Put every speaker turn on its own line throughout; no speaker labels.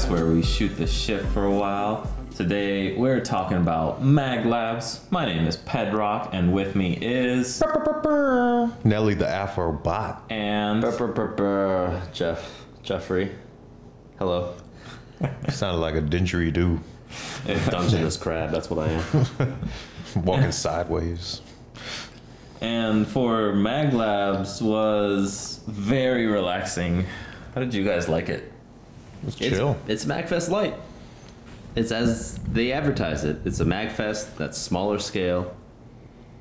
podcast where we shoot the shit for a while. Today we're talking about Maglabs. My name is Pedrock, and with me is
Nelly the Afro Bot
and
Jeffrey. Hello.
Sounded like a didgeridoo
Dungeness crab, that's what I am.
walking sideways.
And for Maglabs was very relaxing. How did you guys like it?
It's chill.
It's MAGFest Light. It's as they advertise it. It's a MAGFest that's smaller scale.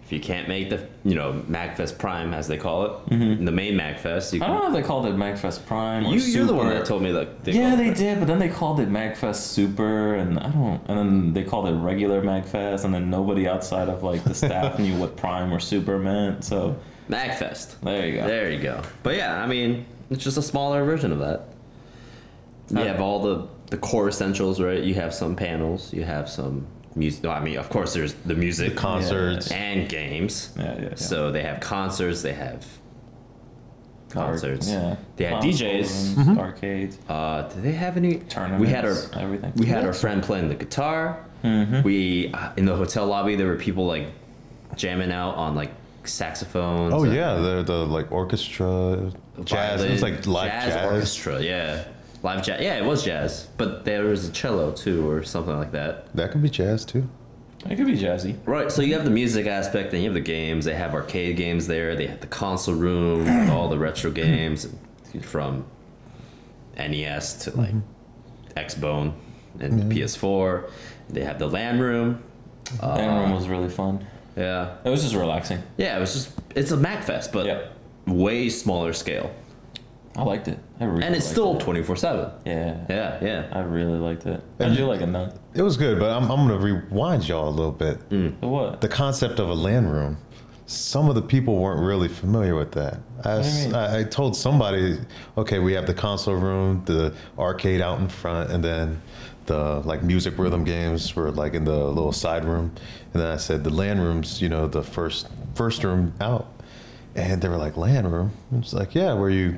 If you can't make the, MAGFest Prime, as they call it, the main MAGFest, you
I
can...
don't know if they called it MAGFest Prime or
You're the one
Super.
that told me that.
Yeah, they did, but then they called it MAGFest Super, and then they called it regular MAGFest, and then nobody outside of like the staff knew what Prime or Super meant. So
MAGFest.
there you go.
There you go. But yeah, I mean, it's just a smaller version of that. You have all the core essentials, right? You have some panels, you have some music. I mean, of course, there's the music,
The concerts.
and games.
Yeah.
So they have concerts, they have concerts.
Yeah.
They had
Console
DJs.
rooms, arcades,
Did they have any
tournaments.
We had
everything.
we had our friend playing the guitar. We in the hotel lobby there were people like jamming out on like saxophones.
Oh
and
yeah, the like orchestra, jazz. It was like live jazz.
orchestra. Yeah, live jazz. Yeah, it was jazz, but there was a cello too, or something like that.
That could be jazz too.
It could be jazzy.
Right. So you have the music aspect, and you have the games. They have arcade games there. They have the console room with all the retro games from NES to like Xbone and PS4. They have the LAN room.
LAN room was really fun.
Yeah.
It was just relaxing.
Yeah, it's a MAGFest, but
Yeah.
way smaller scale.
I liked it. I really
And it's
liked
still
it.
24/7.
Yeah.
Yeah.
I really liked it. How'd you like it, Nug?
It was good, but I'm gonna rewind y'all a little bit.
The what?
The concept of a LAN room. Some of the people weren't really familiar with that.
do you mean?
I told somebody, okay, we have the console room, the arcade out in front, and then the like music rhythm games were like in the little side room. And then I said the LAN rooms, the first room out. And they were like, LAN room? It's like, yeah, where you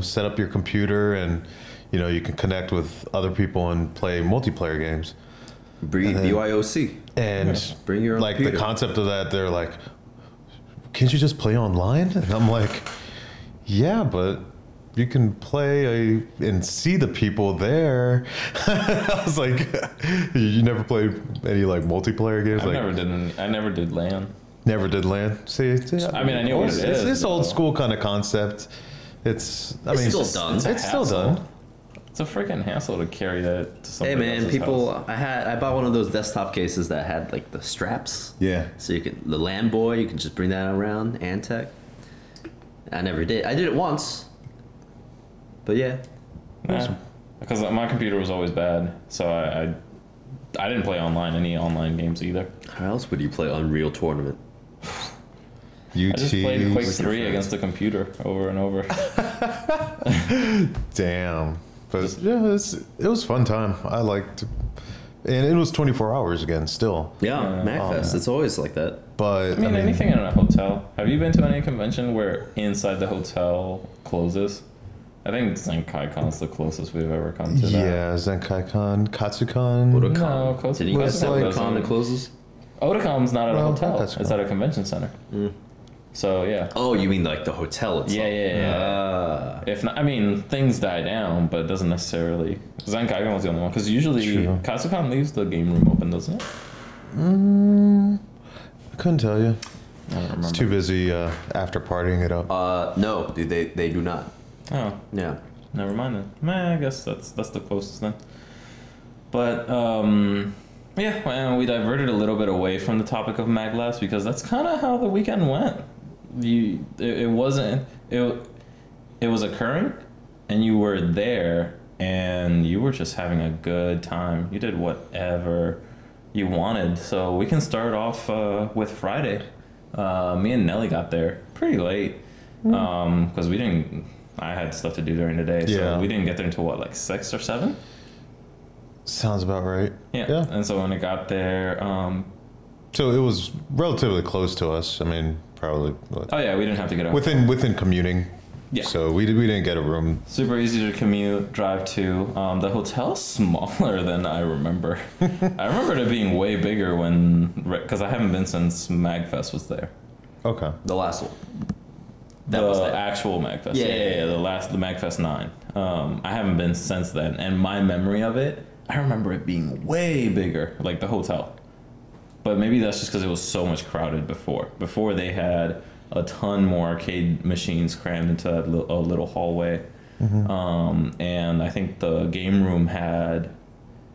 set up your computer and you can connect with other people and play multiplayer games.
BYOC.
And
Bring your own
like
computer.
the concept of that, they're like, can't you just play online? And I'm like, yeah, but you can play and see the people there. I was like, you never played any like multiplayer games?
I never did LAN.
Never did LAN. See,
I mean, I knew what it is.
It's old school kind of concept. It's still
done.
It's still
hassle.
done.
It's a freaking hassle to carry that to
Hey
somebody
man,
else's
people,
house.
I bought one of those desktop cases that had like the straps.
Yeah.
So the LAN boy, you can just bring that around, Antec. I never did. I did it once. But yeah.
Yeah. Because my computer was always bad, so I didn't play any online games either.
How else would you play Unreal Tournament?
I just played Quake
UT.
3 against the computer over and over.
Damn. But yeah, it was fun time. I liked, and it was 24 hours again still.
Yeah,
Yeah.
MAGFest. It's always like that.
But
I mean, anything in a hotel. Have you been to any convention where inside the hotel closes? I think ZenkaiCon's the closest we've ever come to that.
Yeah, Zenkai-Con, Katsu-Con.
Otakon.
No, close.
Did you guys
close
have
enough.
a con that closes?
Otacon's not at a
Well,
hotel.
that's
It's
cool.
at a convention center. So yeah.
Oh, you mean like the hotel itself?
Yeah. If not, I mean, things die down, but it doesn't necessarily. Zenkaigon was the only one because usually
True.
Katsucon leaves the game room open, doesn't it?
I couldn't tell you.
I don't remember.
It's too busy after partying it up.
No, they do not.
Oh,
Yeah.
never mind then. I guess that's the closest then. But yeah, well, we diverted a little bit away from the topic of Maglabs because that's kind of how the weekend went. It wasn't it was occurring, and you were there, and you were just having a good time. You did whatever you wanted. So we can start off with Friday. Me and Nelly got there pretty late because we didn't. I had stuff to do during the day, so
Yeah.
we didn't get there until what, like 6 or 7?
Sounds about right.
Yeah. And so when I got there,
So it was relatively close to us. I mean, probably what,
oh yeah, we didn't have to get out.
within commuting
Yeah.
So we didn't get a room.
Super easy to commute, drive to. The hotel's smaller than I remember. I remember it being way bigger because I haven't been since MAGFest was there.
Okay.
The last one. That
The
was there.
actual MAGFest.
Yeah.
The MAGFest 9. I haven't been since then, and my memory of it, I remember it being way bigger, like the hotel. But maybe that's just because it was so much crowded before. Before they had a ton more arcade machines crammed into a little hallway. And I think the game room had,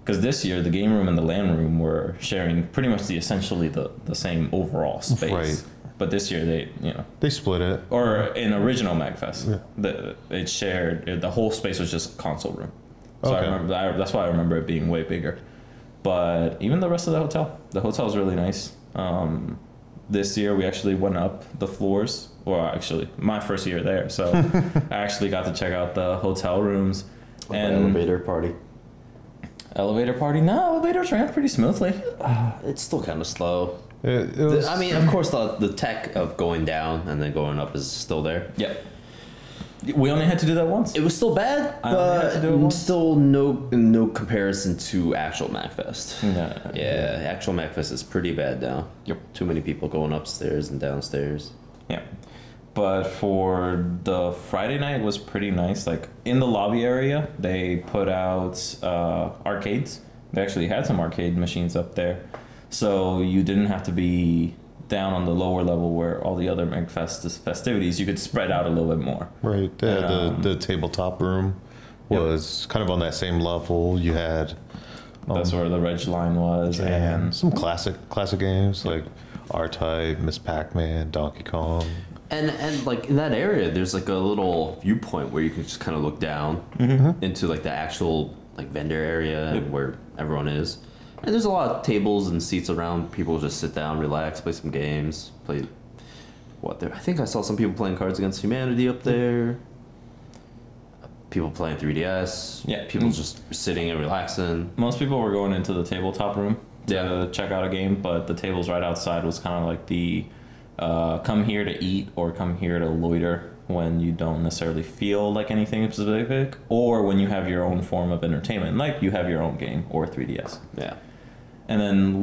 because this year the game room and the LAN room were sharing pretty much essentially the same overall space.
Right.
But this year
They split it.
or in original MAGFest, it shared, the whole space was just console room. So I
Okay.
remember that's why I remember it being way bigger. But even the rest of the hotel is really nice. This year we actually went up the floors. Well, actually, my first year there, so I actually got to check out the hotel rooms. And
Elevator party.
elevator party? No, elevators ran pretty smoothly.
It's still kind of slow.
It was,
I mean, of course, the tech of going down and then going up is still there.
Yeah. We only had to do that once.
It was still bad,
I only had to do it
but
once.
still no comparison to actual MAGFest.
Yeah.
Yeah, actual MAGFest is pretty bad now.
Yep.
Too many people going upstairs and downstairs.
Yeah. But for the Friday night was pretty nice. Like in the lobby area, they put out arcades. They actually had some arcade machines up there. So you didn't have to be down on the lower level where all the other MAGFest festivities, you could spread out a little bit more.
right. The tabletop room was kind of on that same level. You had
That's where the Reg line was. And
some classic games like R-Type, Miss Pac-Man, Donkey Kong.
And like in that area, there's like a little viewpoint where you can just kind of look down into like the actual like vendor area and where everyone is. And there's a lot of tables and seats around. People just sit down, relax, play some games, play what there. I think I saw some people playing Cards Against Humanity up there. People playing 3DS.
Yeah.
People just sitting and relaxing.
most people were going into the tabletop room to
Yeah.
check out a game, but the tables right outside was kind of like the come here to eat or come here to loiter when you don't necessarily feel like anything specific, or when you have your own form of entertainment, like you have your own game or 3DS.
Yeah.
And then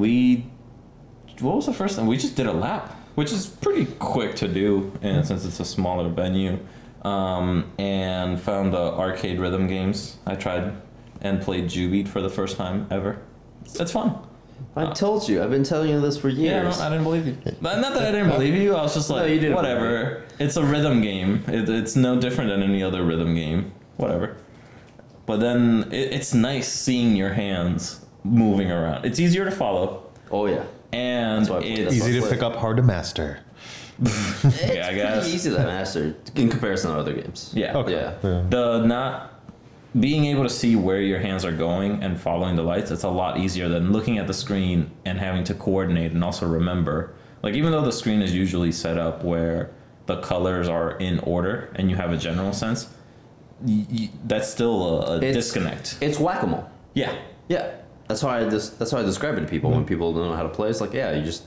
what was the first thing? We just did a lap, which is pretty quick to do, and since it's a smaller venue, and found the arcade rhythm games. I tried and played Jubeat for the first time ever. It's fun.
I told you. I've been telling you this for years.
Yeah, I didn't believe you. Not that I didn't believe you. I was just like,
No, you didn't
whatever. It's a rhythm game. It's no different than any other rhythm game. Whatever. But then it's nice seeing your hands moving around. It's easier to follow,
Oh yeah.
and
That's why I played
it's
that.
Easy to pick up, hard to master.
It's
I guess.
pretty easy to master in comparison to other games.
yeah.
Okay.
Yeah.
The not being able to see where your hands are going and following the lights, it's a lot easier than looking at the screen and having to coordinate and also remember. Like, even though the screen is usually set up where the colors are in order and you have a general sense, that's still a disconnect.
It's whack-a-mole.
Yeah.
Yeah. That's how I describe it to people when people don't know how to play. It's like, yeah, you just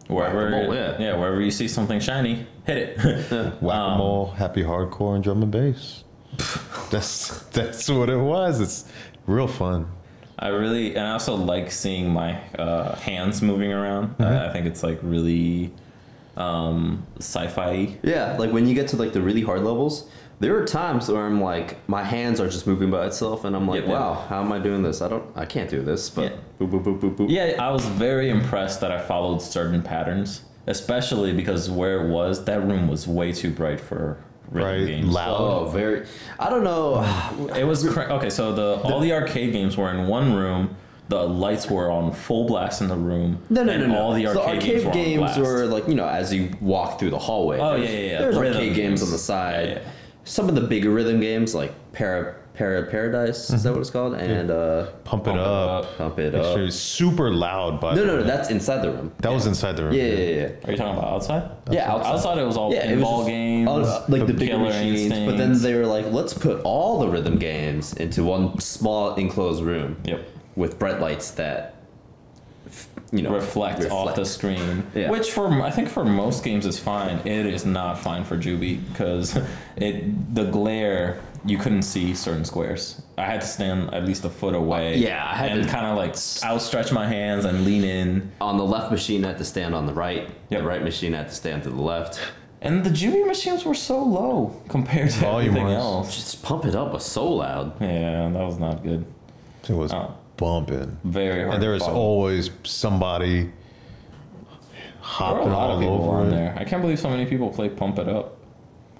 Wherever,
Whack-a-mole,
wherever you see something shiny, hit it.
Whack-a-mole, happy hardcore, and drum and bass. That's what it was. It's real fun.
And I also like seeing my hands moving around. I think it's like really sci-fi.
Yeah, like when you get to like the really hard levels, there are times where I'm like, my hands are just moving by itself, and I'm like,
Yeah.
wow, how am I doing this? I can't do this, but
Yeah.
boop, boop, boop, boop, boop.
Yeah, I was very impressed that I followed certain patterns, especially because where it was, that room was way too bright for rhythm
Right,
games.
loud.
Oh, very. I don't know.
It was okay. So all the arcade games were in one room. The lights were on full blast in the room.
No.
and all the arcade games were on blast.
like, you know, as you walk through the hallway.
Oh,
there's-
yeah.
There's
Rhythm
arcade games on the side.
Yeah.
Some of the bigger rhythm games like Paradise, is that what it's called? And
Pump it up.
Pump It
Make
Up.
sure it's super loud, but
No, that's inside the room.
that was inside the room.
Yeah.
Are you talking about outside?
Yeah,
Outside it was all
Yeah, it was
pinball
just
games,
like the bigger
Killer
machines. But then
Instinct.
they were like, let's put all the rhythm games into one small enclosed room.
Yep.
With bright lights that
reflect off the screen, which I think for most games is fine. It is not fine for Juby because the glare, you couldn't see certain squares. I had to stand at least a foot away.
I had
to kind of like outstretch my hands and lean in.
On the left machine, I had to stand on the right. The right machine, I had to stand to the left.
And the Juby machines were so low compared to everything else.
Just pump it up was so loud.
Yeah, that was not good.
It was bumping.
Very hard.
And there was always somebody hopping all over
on there. I can't believe so many people play Pump It Up.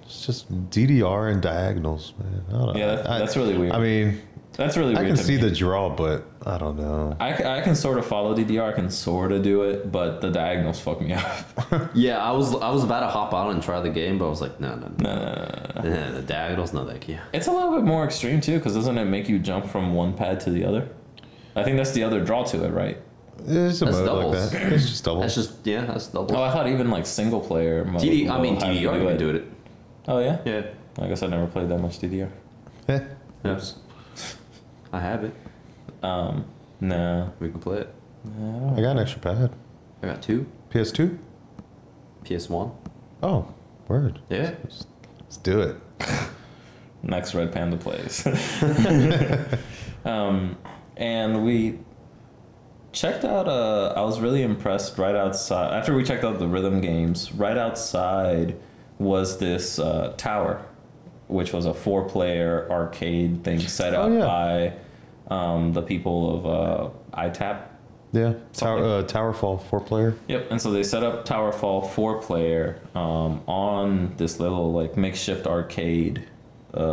It's just DDR and diagonals, man. I don't know.
Yeah, that's really weird.
I mean,
that's really weird.
I can see the draw, but I don't know.
I can sort of follow DDR. I can sort of do it, but the diagonals fuck me up.
Yeah, I was about to hop on and try the game, but I was like, no. The diagonals, no thank you.
It's a little bit more extreme too, because doesn't it make you jump from one pad to the other? I think that's the other draw to it, right?
It's a mode like that. It's just doubles.
That's double.
Oh, I thought even like single player mode.
DDR can do it.
Oh yeah?
Yeah.
I guess I never played that much DDR.
Yes. I have it.
No.
We can play it.
I got an extra pad.
I got 2.
PS2?
PS1.
Oh, word.
Yeah.
Let's do it.
Next Red Panda plays. And we checked out, I was really impressed right outside. After we checked out the rhythm games, right outside was this tower, which was a 4-player arcade thing set up by the people of ITAP.
Yeah, Towerfall 4-player.
Yep, and so they set up Towerfall 4-player on this little like makeshift arcade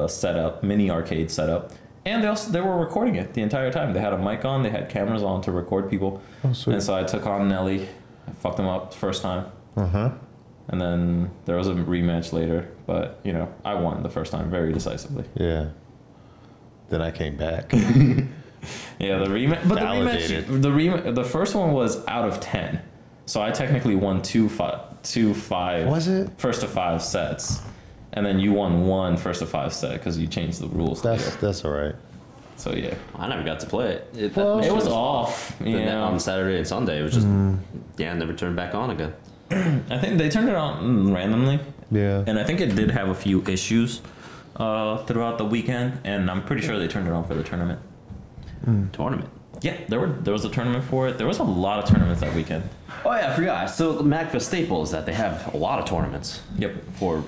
setup, mini arcade setup. And they were recording it the entire time. They had a mic on, they had cameras on to record people.
Oh, sweet.
And so I took on Nelly, I fucked him up the first time.
Uh-huh.
And then there was a rematch later, but I won the first time very decisively.
Yeah. Then I came back.
Yeah, the rematch. But the first one was out of 10, so I technically won 2-5.
Was it
first to 5 sets, and then you won 1 first to 5 set because you changed the rules.
That's all right.
So yeah,
I never got to play it. It
was off.
On Saturday and Sunday. It was just never turned back on again.
I think they turned it on randomly.
Yeah.
And I think it did have a few issues throughout the weekend, and I'm pretty sure they turned it on for the tournament.
Tournament?
Yeah, there was a tournament for it. There was a lot of tournaments that weekend.
Oh yeah, I forgot. So the MAGFest staple is that they have a lot of tournaments.
Yep.
For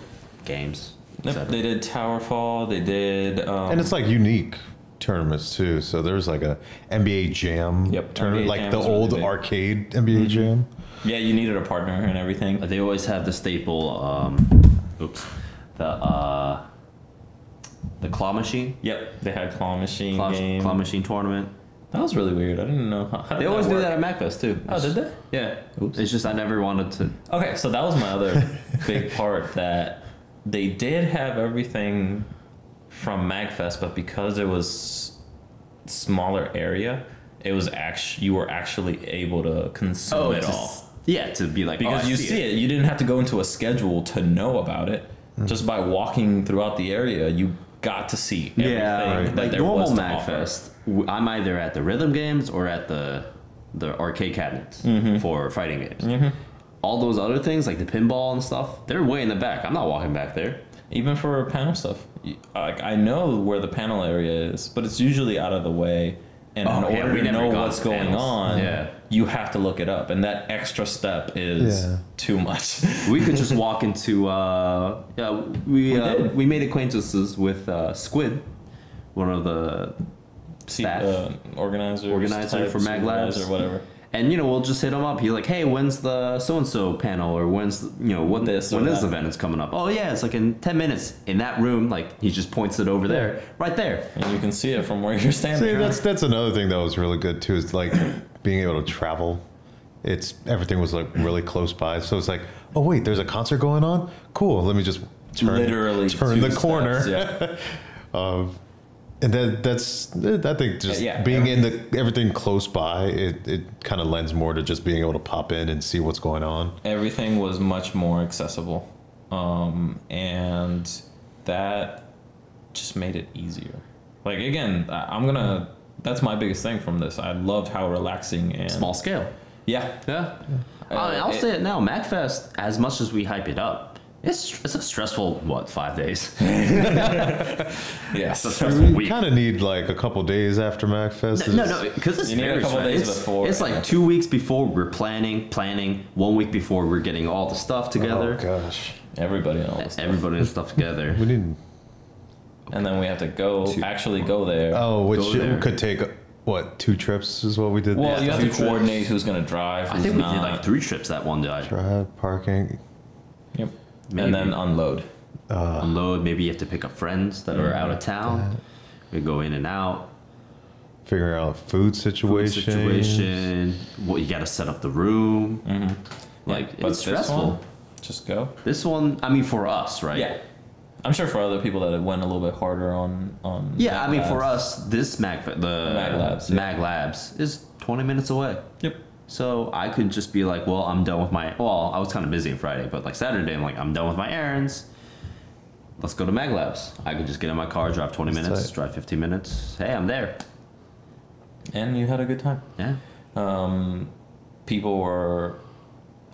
games.
Yep. They did Towerfall. They did.
And it's like unique tournaments too. So there's like a NBA Jam tournament,
NBA
like
Jam
the old
really
arcade NBA Jam.
Yeah, you needed a partner and everything.
They always have the staple. The claw machine.
Yep, they had claw machine game.
Claw machine tournament.
That was really weird. I didn't know.
They always do that at MAGFest too.
Oh, did they?
Yeah.
Oops.
It's just I never wanted to.
Okay, so that was my other big part, that they did have everything from MAGFest, but because it was smaller area, it was you were actually able to consume it all.
Yeah, to be like,
because you see it. You didn't have to go into a schedule to know about it. Just by walking throughout the area, you got to see everything that
like
there
normal
was to
MAGFest. I'm either at the rhythm games or at the arcade cabinets for fighting games. All those other things like the pinball and stuff, they're way in the back. I'm not walking back there.
Even for panel stuff, like I know where the panel area is, but it's usually out of the way. And in order to know what's going on, you have to look it up, and that extra step is too much.
We could just walk into. We made acquaintances with Squid, one of the staff
organizer
for Maglabs
or whatever.
And we'll just hit him up. He's like, "Hey, when's the so and so panel, or when's when this event is coming up?" Oh yeah, it's like in 10 minutes in that room. Like he just points it over there, right there,
and you can see it from where you're standing.
See, that's another thing that was really good too. Is like being able to travel. Everything was like really close by, so it's like, oh wait, there's a concert going on. Cool, let me just turn the corner.
Steps,
And that's I think just being in everything close by, it kind of lends more to just being able to pop in and see what's going on.
Everything was much more accessible, and that just made it easier. Like again, that's my biggest thing from this. I loved how relaxing and
small scale.
Yeah.
Yeah. I'll say it now. MAGFest, as much as we hype it up, it's a stressful 5 days.
Yeah.
It's a stressful
We
week.
kind of need like a couple days after MAGFest.
No, because it's
You need a
very
couple days
it's,
before.
It's like 2 weeks before we're planning. 1 week before we're getting all the stuff together.
Oh gosh,
Everybody and all this stuff.
Everybody and stuff together.
we didn't.
And then we have to actually go there.
Oh, which
Go there.
could take what 2 trips is what we did.
Well, you have to
2
coordinate
trips.
who's going to drive,
I
who's
think we
not.
did like 3 trips that one day.
Drive, parking.
Yep.
Maybe.
And then unload.
Unload. Maybe you have to pick up friends that are out of town. We go in and out.
Figure out food situation.
Situation. Well, you got to set up the room. Like
But
it's
this
stressful.
one, just go.
This one, I mean, for us, right?
Yeah. I'm sure for other people that it went a little bit harder on
Yeah, I mean, for
Maglabs.
us, this
Maglabs, yeah.
Maglabs is 20 minutes away.
Yep.
So I could just be like, well, I'm done with my. Well, I was kind of busy on Friday, but like Saturday, I'm like, I'm done with my errands. Let's go to Maglabs. I could just get in my car, drive 20
That's
minutes,
tight.
drive 15 minutes. Hey, I'm there.
And you had a good time.
Yeah.
People were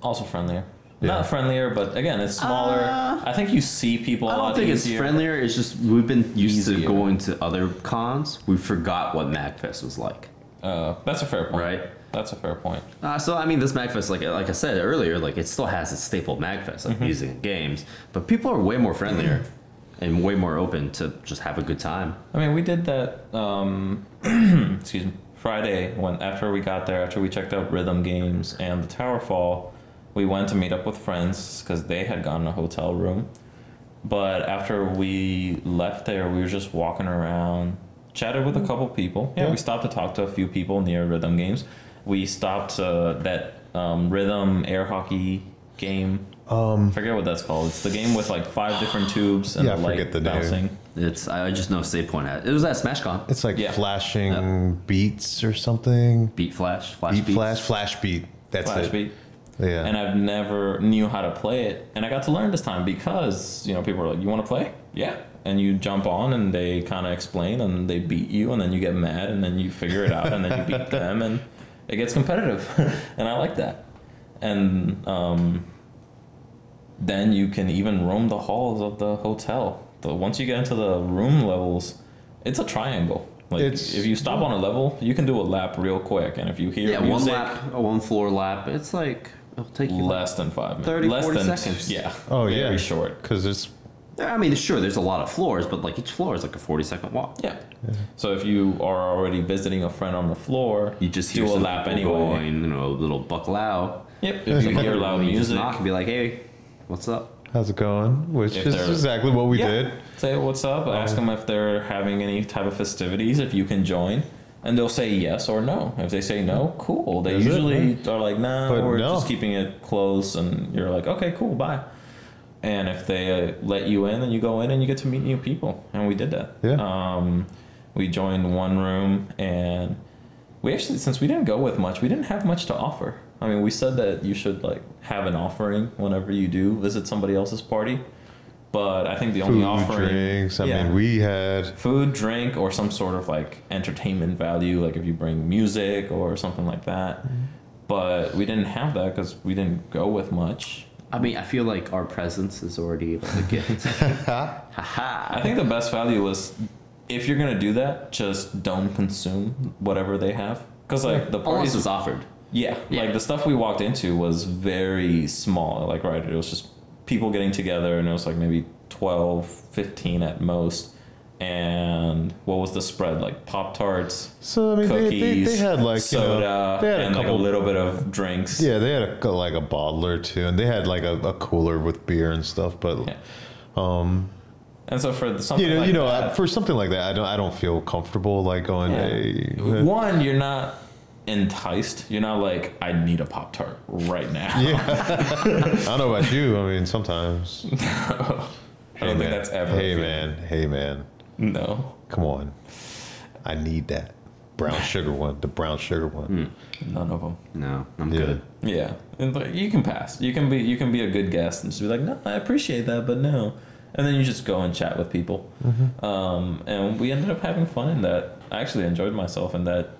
also friendlier.
Yeah.
Not friendlier, but again, it's smaller. I think you see people a
I
lot
don't think it's
easier.
friendlier. It's just we've been used to
Easier.
going to other cons. We forgot what MAGFest was like,
That's a fair point.
right?
That's a fair point.
So I mean, this MAGFest, like I said earlier, like it still has its staple MAGFest, like music and games, but people are way more friendlier and way more open to just have a good time.
I mean, we did that. Excuse me. Friday, after we got there, after we checked out Rhythm Games and the Tower Fall, we went to meet up with friends because they had gotten a hotel room. But after we left there, we were just walking around, chatted with a couple people. Yeah, we stopped to talk to a few people near Rhythm Games. We stopped that Rhythm air hockey game. Forget what that's called. It's the game with like 5 different tubes and
Yeah, I
the light
forget the name.
bouncing.
I just know Save Point at it was at SmashCon.
It's like
Yeah.
flashing beats or something.
Beat Flash,
Beat
Beats.
flash beat. That's
Flash
it.
beat.
Yeah.
And I've never knew how to play it, and I got to learn this time because people are like, "You want to play? Yeah." And you jump on, and they kind of explain, and they beat you, and then you get mad, and then you figure it out, and then you beat them, and it gets competitive, and I like that. And then you can even roam the halls of the hotel. Once you get into the room levels, it's a triangle. Like if you stop on a level, you can do a lap real quick, and if you hear music,
a 1 floor lap, it's like it'll take you
less than 5 minutes,
30,
less
40
than
seconds.
Yeah.
Oh
very
yeah.
short.
Because it's
I mean, sure, there's a lot of floors, but like each floor is like a 40-second walk.
Yeah. So if you are already visiting a friend on the floor,
You just
do
hear
a
some
lap
people
anyway.
going, a little buckle out.
Yep. If you hear loud
You just
music,
knock and be like, hey, what's up?
how's it going? Which
If
is
they're-
exactly what we
yeah,
did.
say what's up. Ask them if they're having any type of festivities. If you can join, and they'll say yes or no. If they say no, cool. They
That's it,
usually are like, nah,
But
we're
no.
just keeping it close, and you're like, okay, cool, bye. And if they let you in, then you go in and you get to meet new people, and we did that.
Yeah.
We joined one room, and we actually, since we didn't go with much, we didn't have much to offer. I mean, we said that you should like have an offering whenever you do visit somebody else's party, but I think the only
Food,
offering,
drinks. I mean, we had
food, drink, or some sort of like entertainment value, like if you bring music or something like that. But we didn't have that because we didn't go with much.
I mean, I feel like our presence is already like a gift.
I think the best value was if you're gonna do that, just don't consume whatever they have, because like the
Unless
parties
it's offered.
Yeah,
Yeah.
like the stuff we walked into was very small. Like, right, it was just people getting together, and it was like maybe 12, 15 at most. And what was the spread? Like Pop-Tarts,
so I mean
cookies,
they had like
soda,
they had
and
a
like a
couple
little bit of drinks.
Yeah, they had like a bottle or two, and they had like a cooler with beer and stuff. But
Yeah. And so for something like that,
for something like that, I don't feel comfortable like going.
yeah.
Hey,
One, you're not enticed. You're not like, I need a Pop-Tart right now.
yeah. I don't know about you. I mean, sometimes.
I don't think that's ever.
Hey man,
No.
come on. I need that brown sugar one. The brown sugar one.
None of them.
No, I'm
Yeah.
good.
Yeah, and like, you can pass. You can be a good guest and just be like, no, I appreciate that, but no. And then you just go and chat with people. And we ended up having fun in that. I actually enjoyed myself in that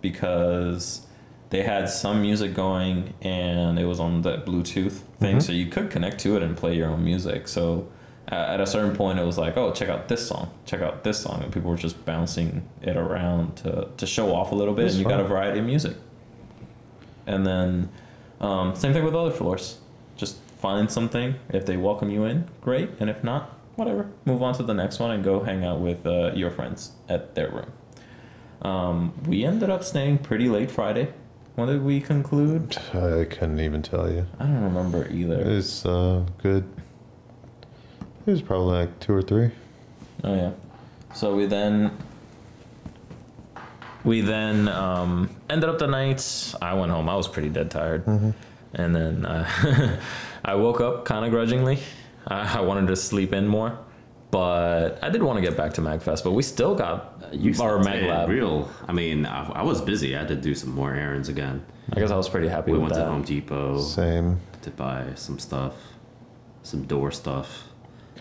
because they had some music going, and it was on the Bluetooth thing, so you could connect to it and play your own music. So at a certain point, it was like, oh, check out this song, and people were just bouncing it around to show off a little bit, and you got a variety of music. And then same thing with other floors. Just find something. If they welcome you in, great, and if not, whatever. Move on to the next one and go hang out with your friends at their room. We ended up staying pretty late Friday. When did we conclude?
I couldn't even tell you.
I don't remember either.
It was good. It was probably like 2 or 3.
Oh yeah. So we then ended up the night. I went home. I was pretty dead tired, and then I woke up kind of grudgingly. I wanted to sleep in more, but I did want to get back to MAGFest. But we still got our Maglab.
I mean, I was busy. I had to do some more errands again.
I guess I was pretty happy
We
with
went
that.
to Home Depot
Same.
to buy some stuff, some door stuff.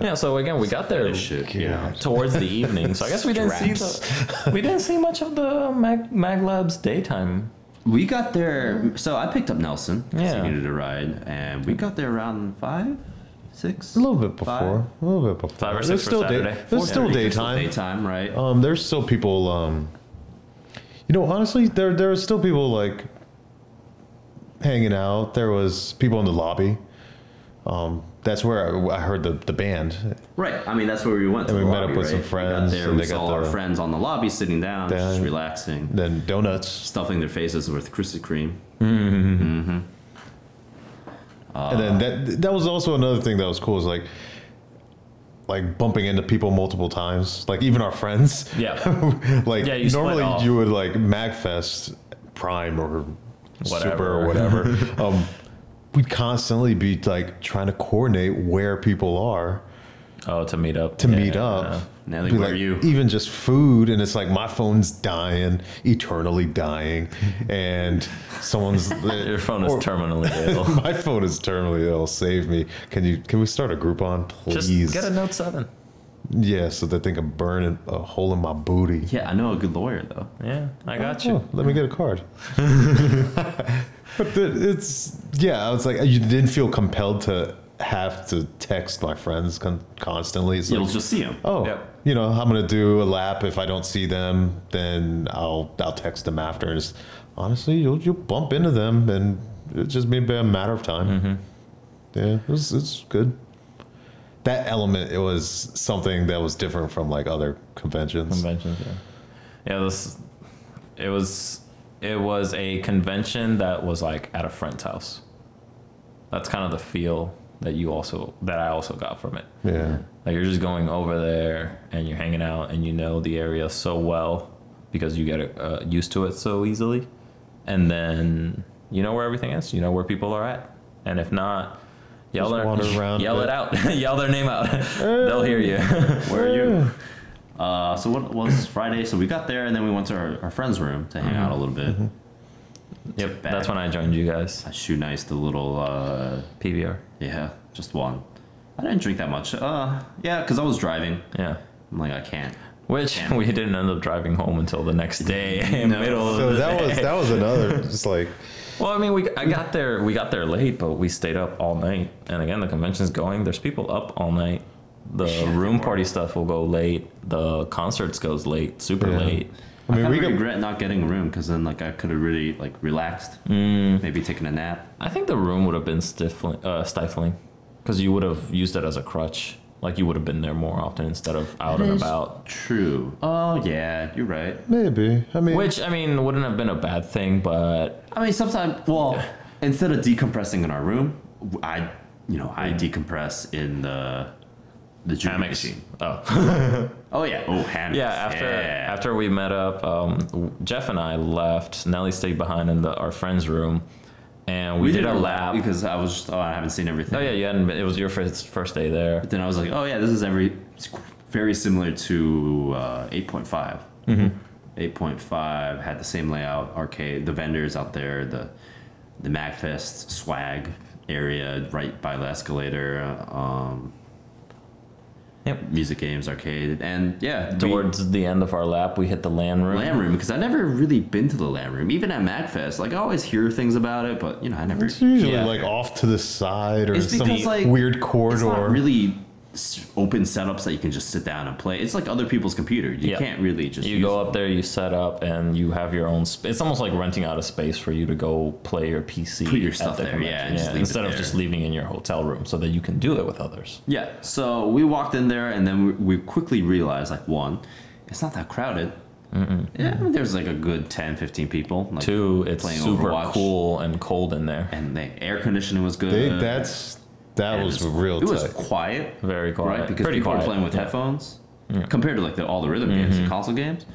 Yeah, so again, we got there
Shit, you know.
towards the evening. So I guess we didn't see much of the Maglabs daytime.
We got there. So I picked up Nelson because
Yeah.
he needed a ride, and we got there around 5, 6.
A little bit before.
5.
A little bit before.
5 or 6
There's
for
still
Saturday.
There's still daytime.
Daytime, right?
There's still people. Honestly, there are still people like hanging out. There was people in the lobby. That's where I heard the band.
Right. I mean, that's where we went.
And
to
we
the
met up
lobby,
with some
right?
friends,
We got there.
and
We
they got
saw our
the-
friends on the lobby sitting down, just relaxing,
Then donuts.
stuffing their faces with Krispy Kreme.
And then that was also another thing that was cool, is like bumping into people multiple times, like even our friends.
Yeah.
Like
Yeah, you split
normally
off.
you would like MAGFest, Prime, or Super or
Whatever.
whatever. We'd constantly be like trying to coordinate where people are
Oh, to meet up.
to meet up.
Nelly,
Be
where
like,
are you?
Even just food, and it's like my phone's dying, eternally dying, and someone's
Your phone is terminally ill.
My phone is terminally ill. Save me. Can we start a Groupon, please?
Just get a Note 7.
Yeah, so that they can burn a hole in my booty.
Yeah, I know a good lawyer though.
Yeah, I got you.
Oh, let me get a card. But I was like, you didn't feel compelled to have to text my friends constantly. It's
You'll
like,
just see him.
Yep.
I'm gonna do a lap. If I don't see them, then I'll text them after. And it's, honestly, you'll bump into them, and it's just maybe a matter of time. Yeah, it's good. That element, it was something that was different from like other conventions.
Yeah, it was a convention that was like at a friend's house. That's kind of the feel that I also got from it.
Yeah.
Like you're just going over there and you're hanging out, and you know the area so well because you get used to it so easily, and then you know where everything is. You know where people are at, and if not, yell it out, yell their name out. They'll hear you.
Where are you? So what was Friday? So we got there, and then we went to our friend's room to hang out a little bit.
Yep, that's when I joined you guys.
I shoe niced a little.
PBR.
Yeah, just one. I didn't drink that much. Yeah, because I was driving.
Yeah.
I'm like, I can't.
Which we didn't end up driving home until the next day, middle of
So
the day.
that was another, just like,
Well, I mean, we got there late, but we stayed up all night. And again, the convention's going. There's people up all night. The room party stuff will go late. The concerts goes late, super late.
I mean,
I
we
regret not getting a room because then like I could have really like relaxed, maybe taken a nap.
I think the room would have been stifling because you would have used it as a crutch. Like you would have been there more often instead of out and about.
True. Oh yeah, you're right.
maybe. I mean,
Which, I mean, wouldn't have been a bad thing, but
I mean, sometimes. Well, instead of decompressing in our room, I decompress in the juvie
hammocks.
machine.
Oh.
Oh yeah. Oh, hammocks.
Yeah, after we met up, Jeff and I left. Nelly stayed behind in our friend's room, and we did a lap.
because I was just I haven't seen everything.
Oh yeah, you hadn't. It was your first day there.
But then I was like, oh yeah, this is it's very similar to 8.5. 8.5 had the same layout, arcade, the vendors out there, the MAGFest swag area right by the escalator.
Yep.
Music games, arcade, and yeah.
Towards the end of our lap, we hit the LAN room.
LAN room, because I never really been to the LAN room, even at MAGFest. Like I always hear things about it, but I never.
It's usually
Yeah.
like off to the side or
It's
some
because, like,
weird corridor.
It's not really open setups that you can just sit down and play. It's like other people's computer. You
Yeah.
can't really just.
You
use
go
it.
up there, you set up, and you have your own. It's almost like renting out a space for you to go play your PC.
Put your
at
stuff
the
there,
convention.
yeah, and just leave it
instead of
there.
just leaving in your hotel room, so that you can do it with others.
Yeah. So we walked in there, and then we quickly realized, like, one, it's not that crowded. Yeah, there's like a good 10, 15 people. Like,
Two, it's
playing
super
Overwatch.
cool and cold in there.
And the air conditioning was good.
That
And
was
it's-
real
It was
tight.
quiet.
Very quiet.
Right, because
Pretty
people
quiet.
are playing with headphones compared to like all the rhythm games and console games.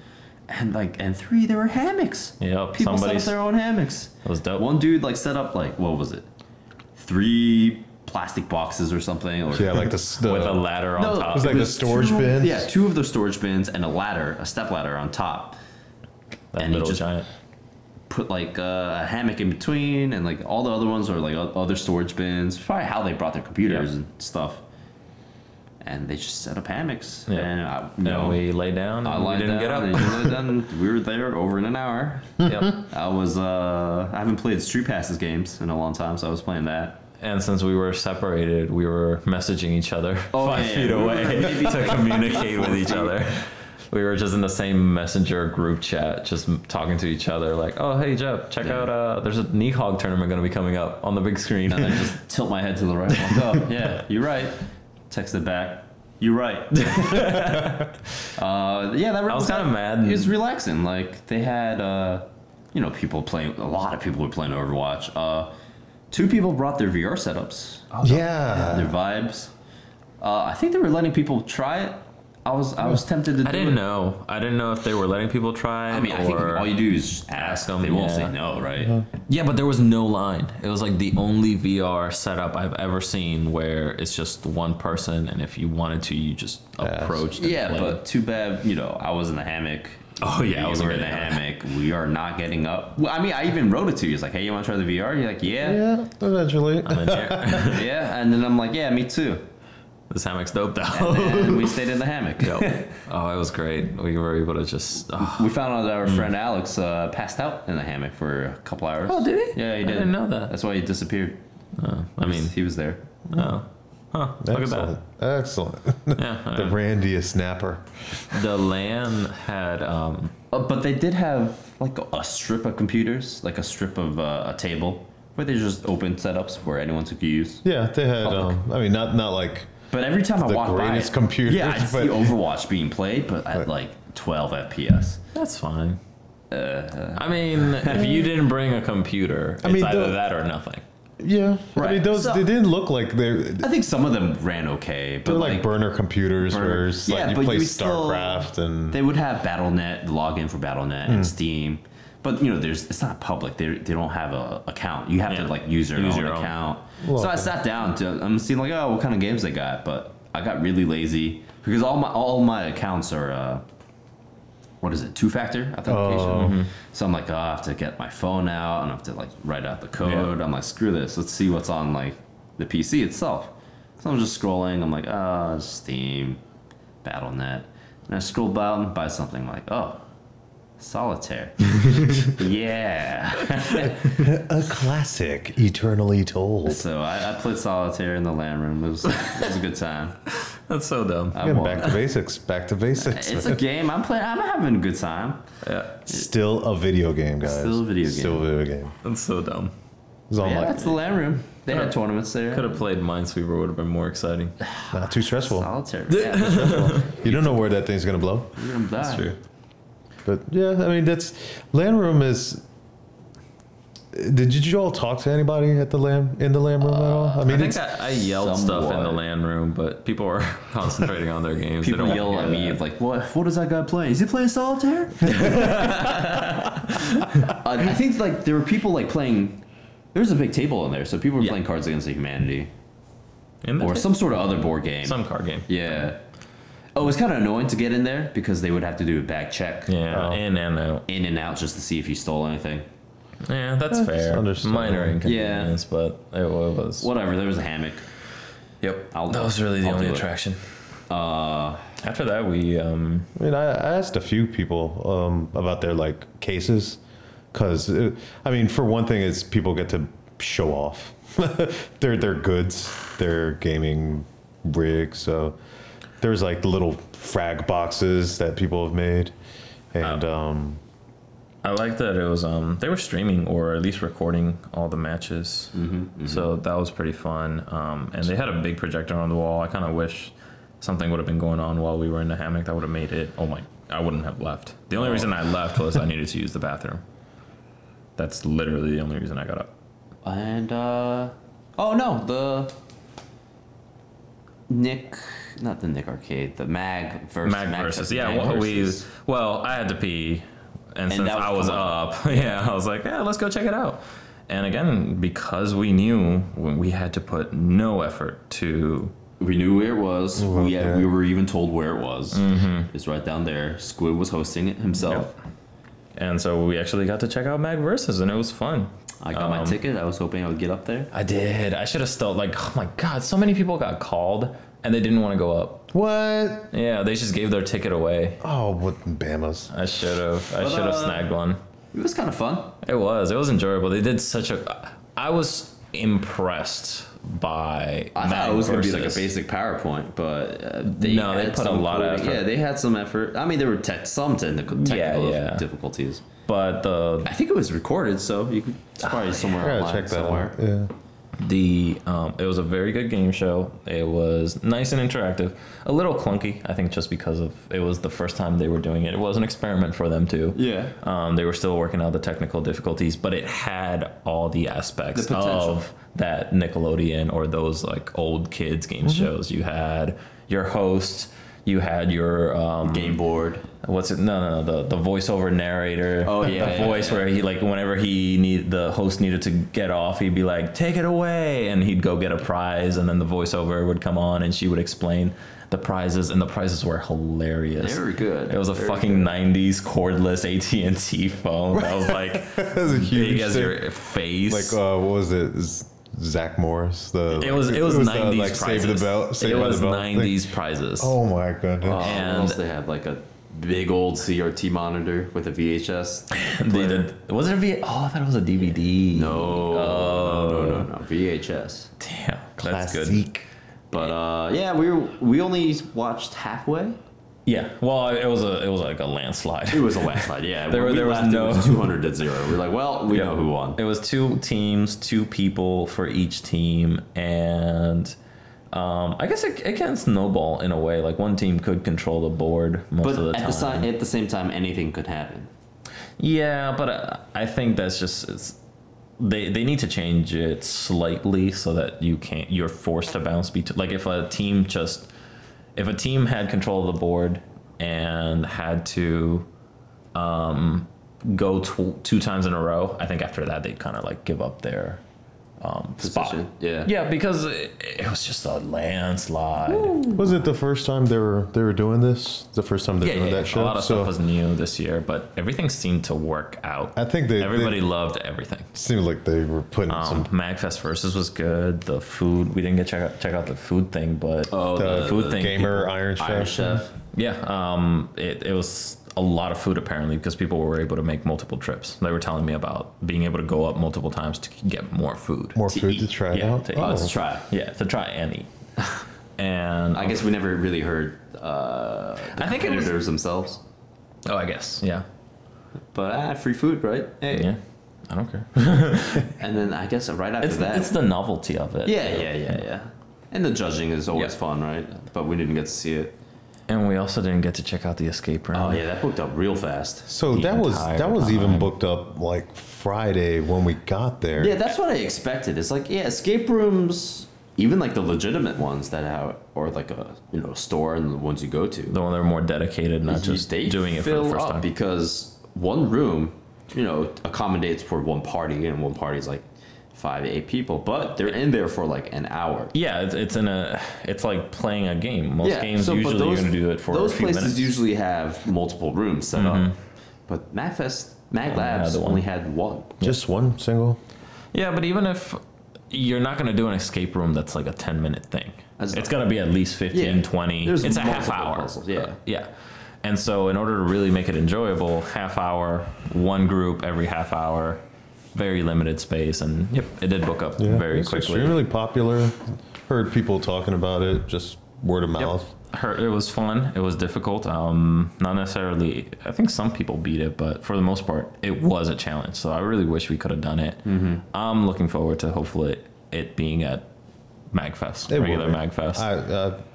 And three, there were hammocks.
Yep,
People set up
somebody's-
their own hammocks.
That was dope.
One dude like set up like, what was it? 3 plastic boxes or something. Or
Yeah, like the
with a ladder on
No,
top.
It was like the storage bins.
Yeah, 2 of the storage bins and a ladder, a step ladder on top.
that
and he
little
just-
giant.
Put like a hammock in between, and like all the other ones are like other storage bins. Probably how they brought their computers
Yeah.
and stuff. And they just set up hammocks.
Yeah.
And
And we lay down
I
and we
lied
didn't
down,
get up.
and you laid down. We were there over in an hour.
Yep.
I haven't played Street Passes games in a long time, so I was playing that.
And since we were separated, we were messaging each other 5
yeah,
feet
we were
away
maybe
to communicate with each other. We were just in the same messenger group chat, just talking to each other, like, "Oh, hey Jeff, check out. There's a Neaghog tournament going to be coming up on the big screen."
And I just tilt my head to the right. I'm like, oh, yeah, you're right. Texted back. You're right. Yeah, that
I was kind of mad.
It was relaxing. Like they had, people playing. A lot of people were playing Overwatch. 2 people brought their VR setups,
Yeah.
their vibes. I think they were letting people try it. I was tempted to.
I didn't know. I didn't know if they were letting people try.
I mean, I think
or
all you do is just ask them. They won't
yeah.
say no, right?
Yeah, but there was no line. It was like the only VR setup I've ever seen where it's just one person, and if you wanted to, you just approached. and
Yeah,
played.
but too bad. I was in the hammock.
Oh, yeah, I
you
was
were
in
in the
the
hammock. We are not getting up. Well, I mean, I even wrote it to you. It's like, hey, you want to try the VR? You're like, yeah,
Yeah, eventually.
I'm in here.
yeah. And then I'm like, yeah, me too.
This hammock's dope though.
And we stayed in the hammock.
Yo. Oh, it was great. We were able to just. Oh.
We found out that our friend Alex passed out in the hammock for a couple hours.
Oh, did he?
Yeah, he
I
did.
didn't know that.
That's why he disappeared.
I mean,
He was there.
oh, huh? Look at that.
Excellent.
Yeah,
The randiest snapper.
the LAN had.
But they did have like a strip of computers, like a strip of a table where they just open setups where anyone could use.
Yeah, they had.
Public.
I mean, not like.
But every time I
The
walk by,
greatest computers,
yeah, I see
but-
Overwatch being played, but at like 12 FPS.
That's fine. I mean, if you didn't bring a computer, it's
mean,
either
the-
that or nothing.
Yeah, I
Right.
mean, those
So-
they didn't look like they're.
I think some of them ran okay, but
They're like burner computers where it's
Yeah,
like
but
you play
you still-
StarCraft and
they would have BattleNet, login for BattleNet and Steam. But it's not public. They don't have a account. You have to
Yeah.
like use your own account.
Well,
so I
okay.
sat down I'm seeing like, oh, what kind of games they got, but I got really lazy because all my accounts are what is it, 2-factor authentication. So I'm like, oh, I have to get my phone out and I have to like write out the code.
Yeah.
I'm like, screw this. Let's see what's on like the PC itself. So I'm just scrolling. I'm like, Steam, BattleNet, and I scroll down by something like, oh, Solitaire. Yeah.
a classic, eternally told.
So I played Solitaire in the LAN room. It was a good time.
That's so dumb.
I
Again,
won.
back to basics. Back to basics.
It's a game. I'm having a good time.
Yeah,
Still a video game, guys.
Still a video game.
Still a video game.
that's so dumb.
It's on
Yeah,
like
that's the LAN room. They had tournaments there.
Could have played Minesweeper. Would have been more exciting.
not too stressful.
Solitaire. Yeah,
You don't know where that thing's gonna blow.
you're gonna die.
That's true.
But yeah, I mean that's LAN room is. Did you all talk to anybody at the LAN room at all? I mean,
I think
it's
I yelled stuff in the
somewhat.
LAN room, but people were concentrating on their games. They
People
don't
yell
wanna
at
hear
me
that.
of like, what is that guy playing? Is he playing Solitaire? I think like there were people like playing. There was a big table in there, so people were
Yeah.
playing Cards Against Humanity
In the
or some sort of other board game.
some card game.
Yeah. Oh, it was kind of annoying to get in there because they would have to do a bag check
Yeah,
Oh.
in and out.
in and out just to see if you stole anything.
Yeah, that's fair.
understandable.
Minor inconvenience, but it was.
Whatever. There was a hammock.
Yep.
I'll-
that was really the
I'll
only
do it.
attraction. After that, we
I mean, I asked a few people about their like cases, because I mean, for one thing, is people get to show off their goods, their gaming rig. So there's like the little frag boxes that people have made, and
I like that it was they were streaming or at least recording all the matches, so that was pretty fun. And they had a big projector on the wall. I kind of wish something would have been going on while we were in the hammock that would have made it. I wouldn't have left. The only reason I left was I needed to use the bathroom. That's literally the only reason I got up.
And oh no, the not the Nick arcade, the Mag
versus. Yeah, well, I had to pee, and since
that
I was up, I was like, yeah, let's go check it out. And again, because we knew we had to put no effort to.
We knew where it was. We were even told where it was. It's right down there. Squid was hosting it himself.
Yep. And so we actually got to check out Mag versus, and it was fun.
I got my ticket. I was hoping I would get up there.
I did. I should have still, like, oh my God, so many people got called and they didn't want to go up.
what?
Yeah, they just gave their ticket away.
Oh, what Bamas?
I should have snagged one.
It was kind of fun.
It was enjoyable. They did I was impressed by
I thought it was going to be like a basic PowerPoint, but
they put a lot of effort.
Yeah, they had some effort. I mean, there were some technical difficulties.
But
I think it was recorded, so you could it's probably somewhere online.
Check that
somewhere.
out. Yeah.
It was a very good game show. It was nice and interactive. A little clunky, I think, just because it was the first time they were doing it. It was an experiment for them too.
Yeah.
They were still working out the technical difficulties, but it had all the aspects of that Nickelodeon or those like old kids game shows. You had your host. You had your
game board.
What's it? No. The voiceover narrator.
Oh yeah.
The voice where he like whenever the host needed to get off, he'd be like, "Take it away," and he'd go get a prize, and then the voiceover would come on, and she would explain the prizes, and the prizes were hilarious.
They were good.
It was a fucking '90s cordless AT&T phone that was like big as your face.
Like what was it? Zach Morris.
It was 90s
like
prizes.
Save the Belt.
It was 90s prizes.
Oh my goodness.
And what else they had? Like a big old CRT monitor with a VHS.
Was it a VHS? Oh, I thought it was a DVD.
No. VHS.
Damn, that's
Classic.
good.
But we only watched halfway.
Yeah, well, it was like a landslide.
It was a landslide. Yeah,
there was no
200-0. We're like, well, we know who won.
It was 2 teams, 2 people for each team, and I guess it can snowball in a way. Like one team could control the board most of the time.
At the same time, anything could happen.
Yeah, but I think that's just they need to change it slightly so that you're forced to bounce between. Like if a team had control of the board and had to go 2 times in a row, I think after that they'd kind of like give up their spot. Yeah, because it was just a landslide.
Was it the first time they were doing this? The first time they're doing that show?
A lot of stuff was new this year, but everything seemed to work out.
I think
everybody loved everything.
Seemed like they were putting some.
MAGFest versus was good. The food, we didn't get check out the food thing, but
the
food thing.
Gamer Iron Chef.
Yeah, it was a lot of food apparently because people were able to make multiple trips. They were telling me about being able to go up multiple times to get more food.
More food to try it out?
To try.
Yeah, to try and eat. And
I guess we never really heard the competitors themselves.
Oh, I guess, yeah.
But free food, right? Hey.
Yeah, I don't care.
And then I guess right after that...
It's the novelty of it.
Yeah. And the judging is always fun, right? But we didn't get to see it.
And we also didn't get to check out the escape room.
Oh yeah, that booked up real fast.
So that was even booked up like Friday when we got there.
Yeah, that's what I expected. It's like escape rooms, even like the legitimate ones that have, or like a store and the ones you go to.
The one that are more dedicated, not just doing it for the first time.
Because one room, accommodates for one party, and one party is like 5 to 8 people, but they're in there for like an hour.
Yeah, it's like playing a game. Most games usually you're going to do it for a few minutes.
Those places usually have multiple rooms set up, but Maglabs only had one.
Just one single.
Yeah, but even if you're not going to do an escape room that's like a 10-minute thing, It's got to be at least 15, 20.
There's
it's a half
multiple
hour.
puzzles, yeah.
Yeah. And so in order to really make it enjoyable, half hour, one group every half hour, very limited space. And yep, it did book up very
it's
quickly.
extremely popular. Heard people talking about it, just word of mouth.
It was fun. It was difficult. Not necessarily. I think some people beat it, but for the most part, it was a challenge. So I really wish we could have done it. I'm looking forward to hopefully it being at MAGFest, regular MAGFest.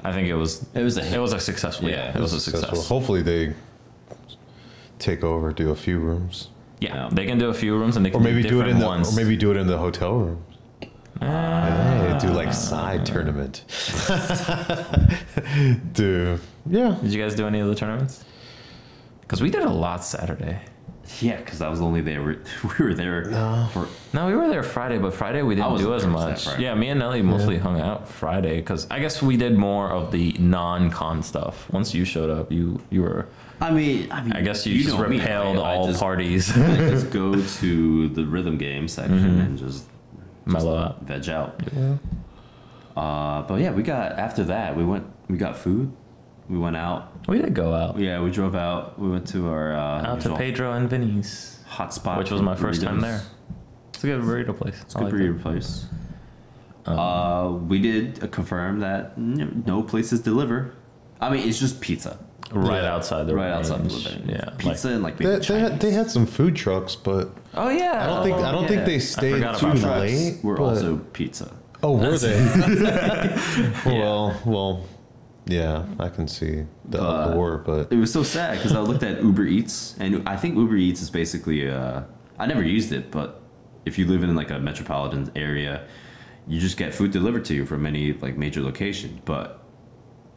I think it was a successful. Yeah, it was a success.
Hopefully they take over, do a few rooms.
Yeah, they can do a few rooms, and they can
Or maybe do it in the
ones.
or maybe do it in the hotel room. Hey, do like side tournament. Dude, yeah.
Did you guys do any of the tournaments? Because we did a lot Saturday.
Yeah, because I was only there. We were there for.
No, we were there Friday, but Friday we didn't do as much. Yeah, me and Nelly mostly hung out Friday because I guess we did more of the non-con stuff. Once you showed up, you were.
I mean,
I guess you just repelled all parties.
I just go to the rhythm game section and just
mellow out,
veg out. Yeah. But yeah, after that we got food. We went out.
We did go out.
Yeah, we drove out. We went to our
out to Pedro and Vinny's
hotspot,
which was my first time there. It's a good burrito place.
It's a good burrito place. We did confirm that no places deliver. I mean, it's just pizza.
Outside the
range.
Yeah,
pizza and like
they had some food trucks, but
I
don't think they stayed too late.
We're also pizza.
Oh, were they? Well, yeah, I can see the allure, but
it was so sad because I looked at Uber Eats, and I think Uber Eats is basically I never used it, but if you live in like a metropolitan area, you just get food delivered to you from any like major location. But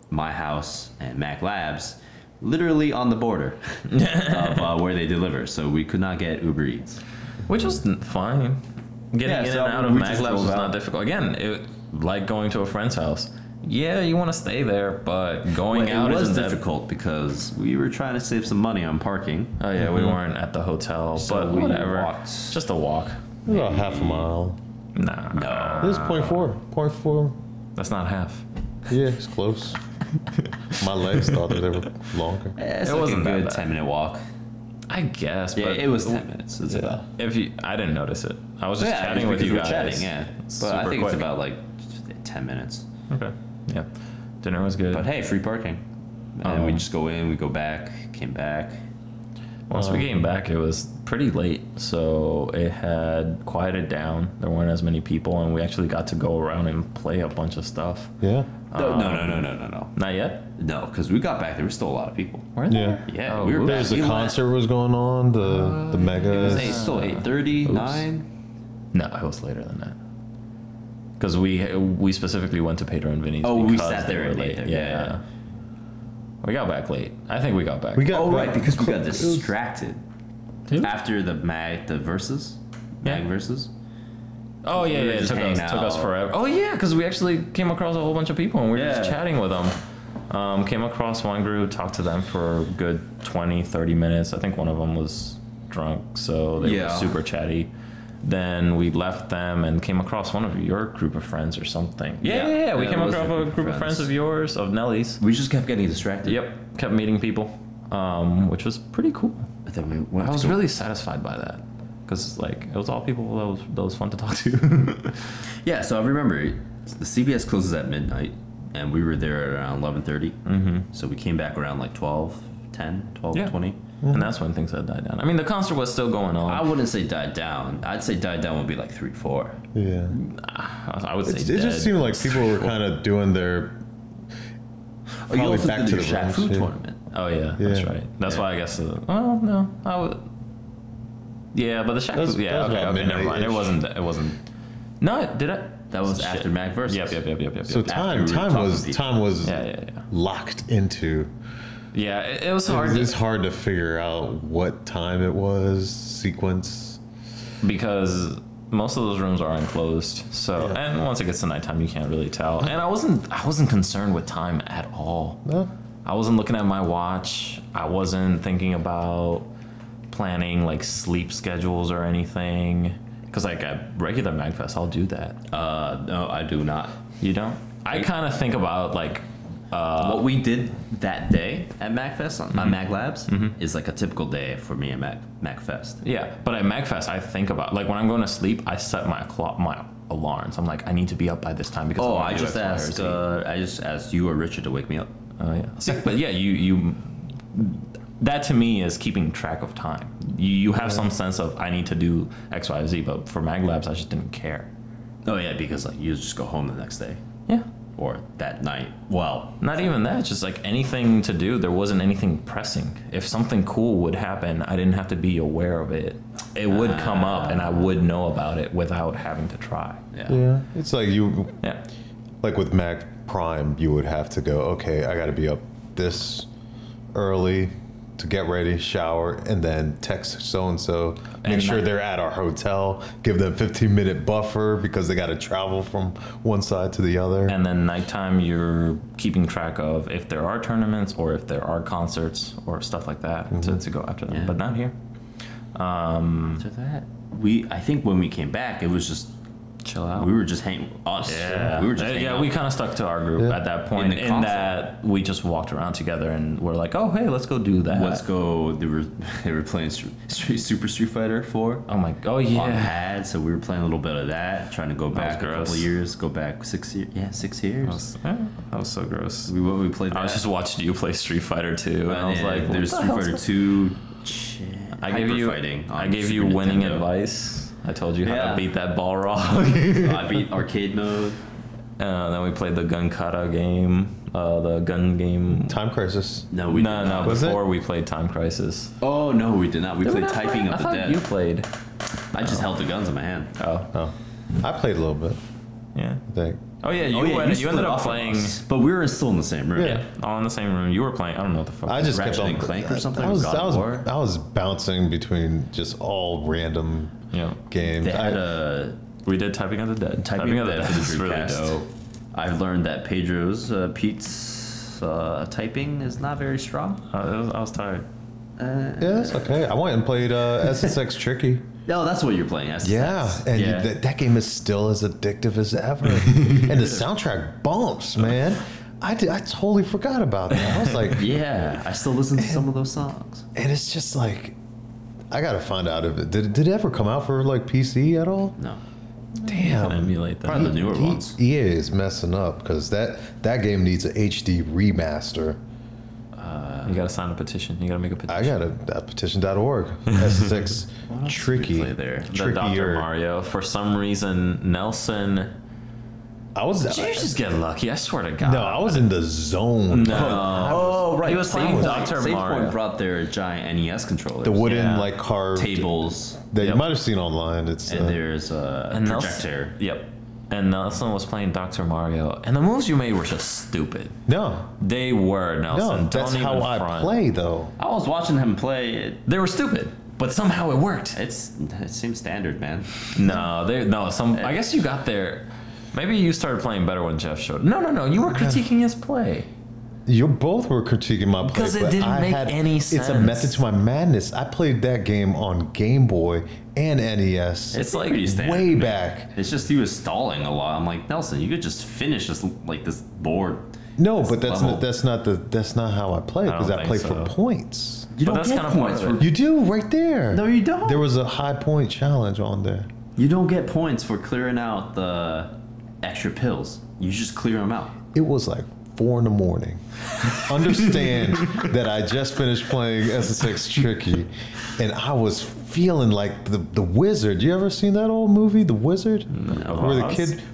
my house and Maglabs, literally on the border of where they deliver, so we could not get Uber Eats,
which was fine. Getting in and out of Maglabs was not difficult. Again, like going to a friend's house. Yeah, you want to stay there, but going out
was difficult because we were trying to save some money on parking.
Oh yeah, we weren't at the hotel,
so
but whatever.
Walked.
Just a walk.
About half a mile.
No.
It was 0.4.
That's not half.
Yeah, it's close. My legs thought that they were longer.
It wasn't a good 10-minute walk.
I guess.
Yeah,
but
it was 10 minutes. It's about.
I didn't notice it. I was just chatting with you guys.
But I think it's about like 10 minutes.
Okay. Yeah. Dinner was good.
But hey, free parking. And we just go in, we go back, came back.
Once we came back, it was pretty late, so it had quieted down. There weren't as many people, and we actually got to go around and play a bunch of stuff.
Yeah.
No.
Not yet?
No, because we got back, there were still a lot of people.
Were there?
Yeah,
we were back.
The concert was going on, the mega.
It was still 8:30, 9.
No, it was later than that. Because we specifically went to Pedro and Vinny's.
Oh,
because
we sat there
late.
there.
Yeah. We got back late. I think we got back.
Right, because we got distracted after the verses.
Yeah.
Mag verses.
Oh yeah, it took us forever. Oh yeah, because we actually came across a whole bunch of people and we were just chatting with them. Came across one group, talked to them for a good 20, 30 minutes. I think one of them was drunk, so they were super chatty. Then we left them and came across one of your group of friends or something. Yeah. We came across a group of friends of yours, of Nelly's.
We just kept getting distracted.
Yep, kept meeting people, which was pretty cool. I was really satisfied by that because like it was all people that was fun to talk to.
Yeah, so I remember the CVS closes at midnight, and we were there at around 11:30. Mm-hmm. So we came back around like 12:20.
And that's when things had died down. I mean, the concert was still going on.
I wouldn't say died down. I'd say died down would be like 3, 4.
Yeah.
I would say
it just seemed like people were kind of doing their.
You also did the Shaq Food tournament.
Oh yeah, that's right. That's why I guess. Well, no, I would. Yeah, but the Shaq Food. Yeah, okay, never mind. It wasn't. No, did I?
That was after MAGFest.
Yep.
So time was locked into.
Yeah, it was hard.
It's hard to figure out what time it was, sequence.
Because most of those rooms are enclosed. So, and once it gets to nighttime, you can't really tell. And I wasn't concerned with time at all.
No.
I wasn't looking at my watch. I wasn't thinking about planning like sleep schedules or anything. Because like at regular MAGFest, I'll do that.
No, I do not.
You don't? I kind of think about like
what we did that day at MAGFest on Maglabs is like a typical day for me at MAGFest.
yeah, but at MAGFest I think about like when I'm going to sleep, I set my alarms. I'm like I need to be up by this time because
I just asked you or Richard to wake me up.
Oh yeah. See, but yeah, you that to me is keeping track of time. You have some sense of I need to do X, Y, Z, but for Maglabs I just didn't care.
Oh yeah, because like you just go home the next day.
Yeah.
Or that night. Well,
Not even that, just like anything to do. There wasn't anything pressing. If something cool would happen, I didn't have to be aware of it. It would come up and I would know about it without having to try.
Yeah, it's like
Yeah.
like with Mac Prime, you would have to go, okay, I got to be up this early to get ready, shower, and then text so-and-so, make
And
sure
that-
they're at our hotel, give them 15-minute buffer because they got to travel from one side to the other.
And then nighttime, you're keeping track of if there are tournaments or if there are concerts or stuff like that to go after them.
Yeah.
But not here.
after that, I think when we came back, it was just
Chill out.
we were just hanging us.
Yeah,
we were just hanging
yeah.
out.
We kind of stuck to our group
Yeah.
at that point.
In the
In
console.
that we just walked around together and we're like, oh hey, let's go do that.
Let's go. They were playing Super Street Fighter 4
Oh
on
yeah.
pad, so we were playing a little bit of that, trying to go back a
gross.
couple years, go back 6 years. Yeah, 6 years.
That was so gross.
We played.
I was
that.
just watching you play Street Fighter 2, and I was
Yeah,
like,
there's
what
Street
the hell's
Fighter
going-
2. Shit.
I gave you
Fighting
I gave you
Super
winning
Nintendo.
advice. I told you how
Yeah.
to beat that Balrog.
I beat arcade mode.
Then we played the gun kata game, the gun game.
Time Crisis.
No, we
No,
did not.
Was it?
before we played Time Crisis.
Oh no, we did not. We
Did we
played
not
Typing
play?
of
I
the
thought
Dead.
you played.
I just held the guns in my hand.
Oh,
Oh, I played a little bit,
yeah.
I think.
Oh yeah, you,
Oh, yeah,
went, you
split
ended up
off from
playing.
us, but we were still in the same room.
Yeah.
All in the same room. You were playing. I don't know what the fuck.
I just
Ratchet
kept on
and Clank or something.
I was,
God
I
of
was,
War.
I was bouncing between just all random
Yeah.
games.
They had
I-
a
We did Typing of the Dead.
Typing of the Dead for the
is really
Dreamcast.
dope.
I've learned that Pete's typing is not very strong.
I was tired.
yeah, it's okay. I went and played SSX Tricky.
No, that's what you're playing. SSX.
Yeah, and
Yeah.
that game is still as addictive as ever. And the soundtrack bumps, man. I totally forgot about that. I was like,
Yeah, I still listen to some of those songs.
and it's just like, I gotta find out if it did it ever come out for like PC at all?
No,
Damn.
Emulate that.
probably the newer ones.
EA is messing up because that game needs a HD remaster.
You gotta sign a petition. You gotta make a petition.
I got a petition.org. SSX Tricky.
play there?
The Dr.
Trickier.
Mario. For some reason, Nelson.
I was
Did you just get lucky? I swear to God.
no, I was in the zone.
No.
Oh, right.
He was playing Dr.
Save
Mario.
Point brought their giant NES controllers.
The wooden
Yeah.
like carved
tables.
that
Yep.
you might have seen online. It's
And there's a
And
projector.
Yep. And Nelson was playing Dr. Mario, and the moves you made were just stupid.
no,
They were, Nelson.
no.
Don't
That's
even
how I
front.
play though.
I was watching him play.
They were stupid, but somehow it worked.
It seems standard, man.
I guess you got there. Maybe you started playing better when Jeff showed. No. You were critiquing his play.
You both were critiquing my play,
Because it
but
didn't
I
make
had,
any
It's a
sense.
method to my madness. I played that game on Game Boy and NES
It's like
pretty standard.
way back.
It's just he was stalling a lot. I'm like, Nelson, you could just finish this board.
No, but that's
level.
that's not how I play because
don't
I play
think
for
so.
points.
You
But
don't
that's
get
kind of
points
part of
for
You do right there.
No, you don't.
There was a high point challenge on there.
You don't get points for clearing out the extra pills. You just clear them out.
It was like 4 a.m. Understand that I just finished playing SSX Tricky, and I was feeling like the wizard. You ever seen that old movie, The Wizard?
No.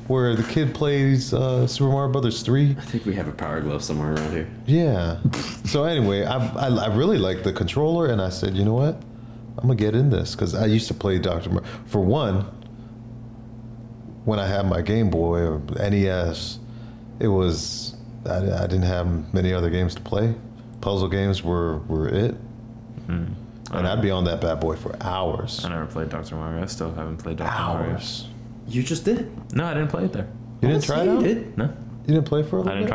Where the kid plays Super Mario Brothers 3.
I think we have a power glove somewhere around here.
Yeah. So anyway, I really like the controller, and I said, you know what? I'm gonna get in this because I used to play Dr. Mario. For one, when I had my Game Boy or NES, it was I didn't have many other games to play. Puzzle games were it, and I'd be on that bad boy for hours.
I never played Dr. Mario. I still haven't played Dr. Mario.
Hours.
You just did.
No, I didn't play it there.
You didn't try it
You
out?
did.
No,
You didn't play for a
I
little
didn't
bit?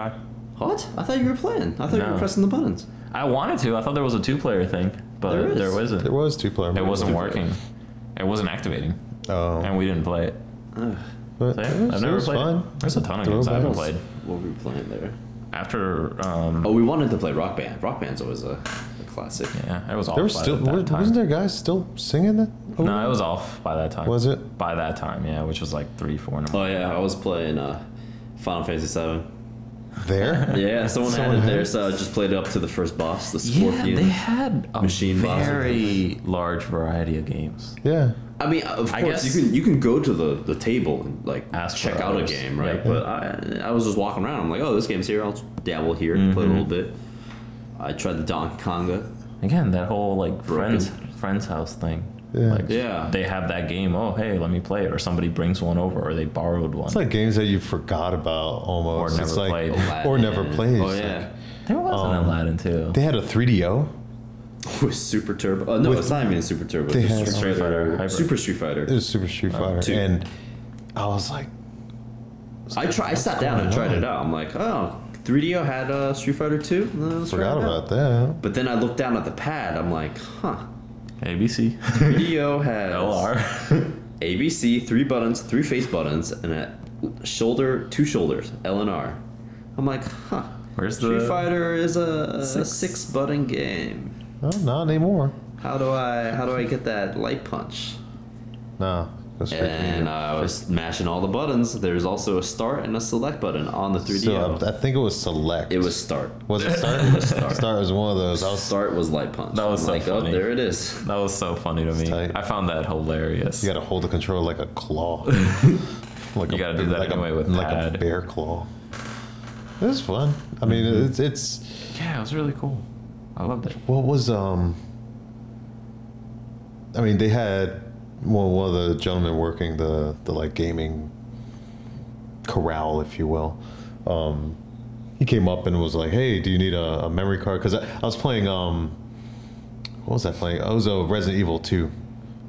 try.
What? I thought you were playing. I thought you
No.
were pressing the buttons.
I wanted to. I thought there was a 2-player thing, but
There is.
there wasn't.
There was 2-player.
It wasn't
Two-player.
working. It wasn't activating,
Oh.
and we didn't play it.
But
So, yeah,
it was,
I've
it
never
was
played
fun.
it. There's a ton of games I haven't played.
What were we playing there?
After,
Oh, we wanted to play Rock Band. Rock Band's always a classic.
yeah, it was off
There
by
was still
that time.
wasn't there guys still singing that?
No, it was off by that time.
Was it?
By that time, yeah, which was like 3-4 in the
Oh
morning.
yeah, I was playing Final Fantasy 7.
There?
Yeah, someone had it there, so I just played it up to the first boss, the
Yeah,
Scorpion.
they had a
machine boss.
very large variety of games.
Yeah.
I mean, of
I
course,
guess-
you can go to the table and like
Ask
check
for
out a
others.
game, right?
Yeah.
But I was just walking around. I'm like, oh, this game's here. I'll just dabble here, play a little bit. I tried the Donkey Konga.
Again, that whole like
Broken.
friends house thing.
Yeah.
Like,
Yeah.
they have that game. Oh, hey, let me play it, or somebody brings one over, or they borrowed one.
It's like games that you forgot about almost.
Or never
it's like,
played.
Or never
Aladdin.
played.
Oh
It's
yeah,
like-
There was an Aladdin too.
they had a 3DO.
with Super Turbo. No,
With-
it's not even Super Turbo.
They
It's
had-
just
Street Fighter Hybrid.
Super Street Fighter.
It was Super Street Fighter.
2.
And I was like,
I sat down and tried
going
it out. I'm like, oh, 3DO had Street Fighter 2. Let's try
forgot
it out.
about that.
But then I looked down at the pad. I'm like, huh.
ABC,
3DO has
LR.
ABC, 3 buttons, 3 face buttons, and a shoulder, 2 shoulders, L and R. I'm like, huh.
Where's
Street
the
Fighter is a
6?
6-button game.
Oh, not anymore.
How do I get that light punch?
No. Go straight to
And
you.
I was mashing all the buttons. There's also a start and a select button on the 3DO.
So I think it was select.
It was start.
Was it start?
Start.
Start was one of those. I was
Start was light punch.
That was
I'm
so
like,
funny.
oh, there it is.
That was so funny to me.
tight.
I found that hilarious.
You got to hold the controller like a claw. like
You gotta do that anyway with
like a
pad.
bear claw. It was fun. I mean, it's
Yeah, it was really cool. I loved it.
what was I mean, they had one of the gentlemen working the like gaming corral, if you will. He came up and was like, "Hey, do you need a memory card?" Because I was playing what was I playing? I was a Resident Evil 2,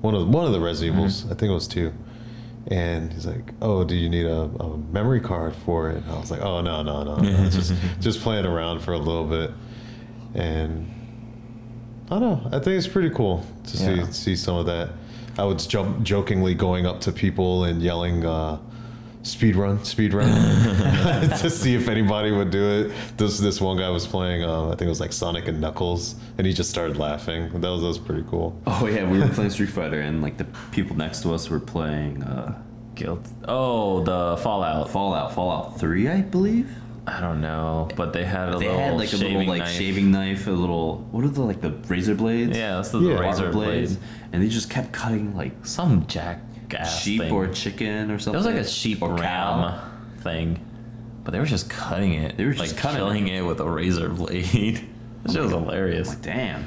one of the Resident Evils. I think it was 2. And he's like, "Oh, do you need a memory card for it?" And I was like, "Oh, no. just playing around for a little bit." And I don't know. I think it's pretty cool to
Yeah.
see some of that. I was jokingly going up to people and yelling, speed run," to see if anybody would do it. This one guy was playing, I think it was like Sonic and Knuckles, and he just started laughing. That was pretty cool.
Oh yeah, we were playing Street Fighter, and like the people next to us were playing
Guilt. Oh, the
Fallout 3, I believe.
I don't know, but they had a
They
little
had like a
shaving
little like
knife.
shaving knife, a little what are the razor blades?
Yeah, that's the
Yeah.
razor
Barber
blade.
and they just kept cutting like
Some jackass
sheep
thing.
or chicken or
It
something.
was like a sheep
or
ram
cow.
thing, but they were just cutting it.
They were just
like
cutting
killing it with a razor blade. That shit was hilarious.
Like damn,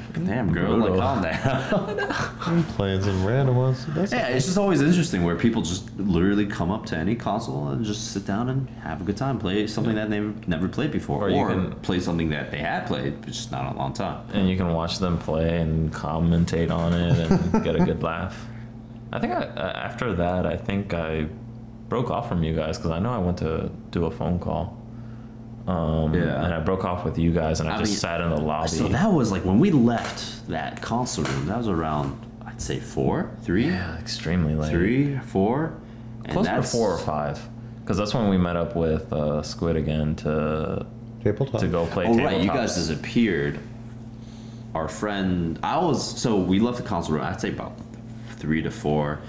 girl, like
Brutal.
calm down.
I'm playing some random ones. That's
Yeah, it's just always interesting where people just literally come up to any console and just sit down and have a good time, play something that they've never played before,
Or you can-
play something that they had played, but just not in a long time.
And you can watch them play and commentate on it and get a good laugh. I think after that, I think I broke off from you guys because I know I went to do a phone call.
Yeah.
And I broke off with you guys, and I just
mean,
sat in the lobby.
So that was like when we left that console room. That was around, I'd say 3,
yeah, extremely late.
3, 4, and
Closer to
that's
4 or 5, because that's when we met up with Squid again to
tabletop.
go play.
Oh right, you
tabletops.
guys disappeared. Our friend, we left the console room. I'd say about 3 to 4.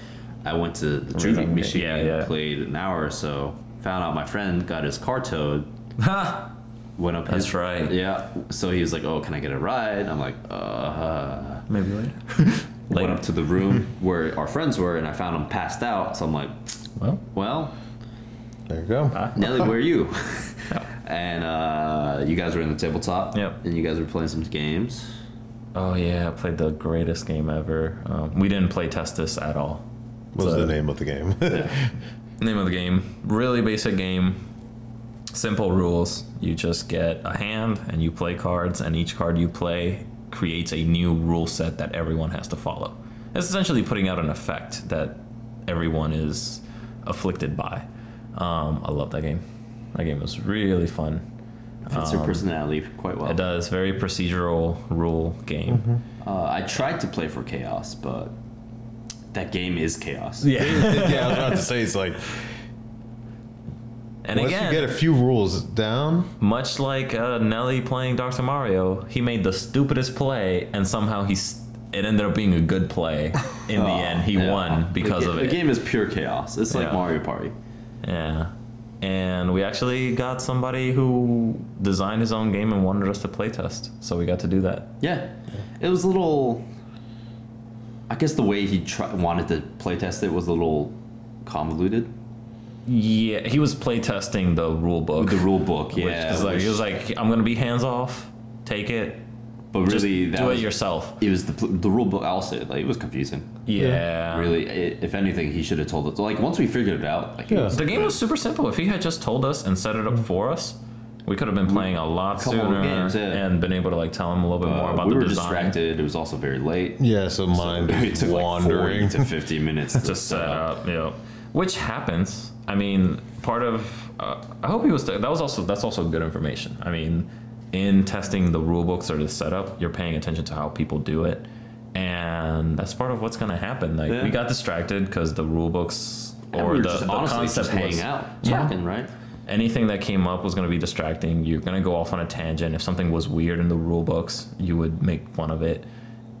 I went to the juvie machine,
Yeah.
played an hour or so. Found out my friend got his car towed.
Ha!
Went up.
That's right.
Yeah. So he was like, "Oh, can I get a ride?" I'm like,
Maybe later.
Went up to the room where our friends were, and I found them passed out. So I'm like, well,
There you go.
Nelly, where are you? And you guys were in the tabletop.
Yep.
And you guys were playing some games.
Oh yeah, I played the greatest game ever. We didn't play Testis at all.
What was the name of the game?
Name of the game, really basic game. Simple rules. You just get a hand and you play cards, and each card you play creates a new rule set that everyone has to follow. It's essentially putting out an effect that everyone is afflicted by. I love that game. That game was really fun.
Fits your personality quite well.
It does. Very procedural rule game.
I tried to play for Chaos, but that game is chaos.
Yeah.
Yeah, I was about to say, it's like
And
Once
again,
you get a few rules down,
much like Nelly playing Dr. Mario, he made the stupidest play, and somehow it ended up being a good play. In the end, he won because of it.
The game is pure chaos. It's like Mario Party.
Yeah. And we actually got somebody who designed his own game and wanted us to playtest, so we got to do that.
Yeah. It was a little... I guess the way he wanted to playtest it was a little convoluted.
Yeah, he was playtesting the rule book.
The rule book, yeah.
He was like, I'm going to be hands-off, take it,
but really,
do it yourself.
It was the rule book. I'll say it was confusing.
Yeah,
really. If anything, he should have told us. Like once we figured it out,
the game was super simple. If he had just told us and set it up for us, we could have been playing a lot sooner and been able to like tell him a little bit more about the design.
We were distracted. It was also very late.
Yeah, so mine
it took
wandering
like 40 to 50 minutes
to set up. Yeah, which happens. I mean, part of I hope he was. That's also good information. I mean, in testing the rule books or the setup, you're paying attention to how people do it, and that's part of what's going to happen. Like we got distracted because the rule books or the concept was
hanging out, talking, right?
Anything that came up was going to be distracting. You're going to go off on a tangent. If something was weird in the rule books, you would make fun of it,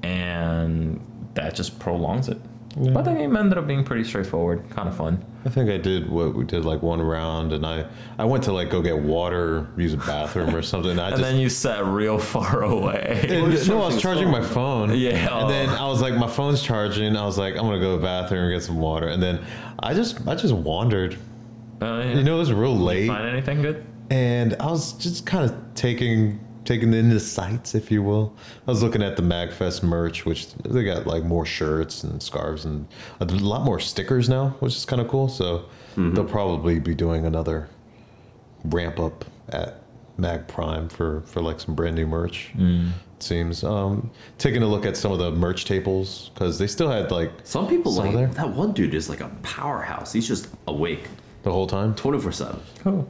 and that just prolongs it. Yeah. But the game ended up being pretty straightforward, kind of fun.
I think I did we did like one round, and I went to like go get water, use a bathroom or something.
And then you sat real far away.
I was charging my phone.
Yeah.
And then I was like, my phone's charging. I was like, I'm gonna go to the bathroom and get some water. And then I just wandered.
Yeah.
You know, it was real late.
Did you find anything good?
And I was just kind of taking in the sights, if you will. I was looking at the MAGFest merch, which they got like more shirts and scarves and a lot more stickers now, which is kind of cool. So they'll probably be doing another ramp up at Mag Prime for like some brand new merch. It seems. Taking a look at some of the merch tables, because they still had like
some people like that one dude is like a powerhouse. He's just awake
the whole time,
24/7.
Cool.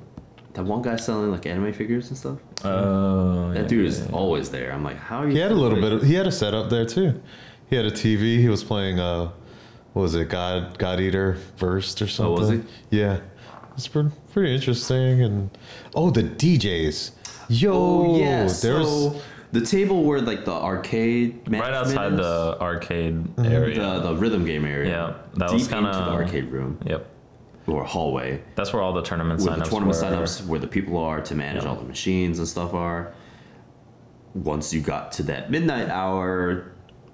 That one guy selling like anime figures and stuff.
Oh,
that dude is always there. I'm like, how are you?
He had a little bit. He had a setup there too. He had a TV. He was playing. What was it? God Eater Versed or something.
Oh, was he?
Yeah, it's pretty interesting. And the DJs.
There's the table where like the arcade
right outside the arcade area,
the rhythm game area.
Yeah, that was kind of
the arcade room.
Yep.
Or hallway.
That's where all the tournament
signups where the people are to manage all the machines and stuff are. Once you got to that midnight hour,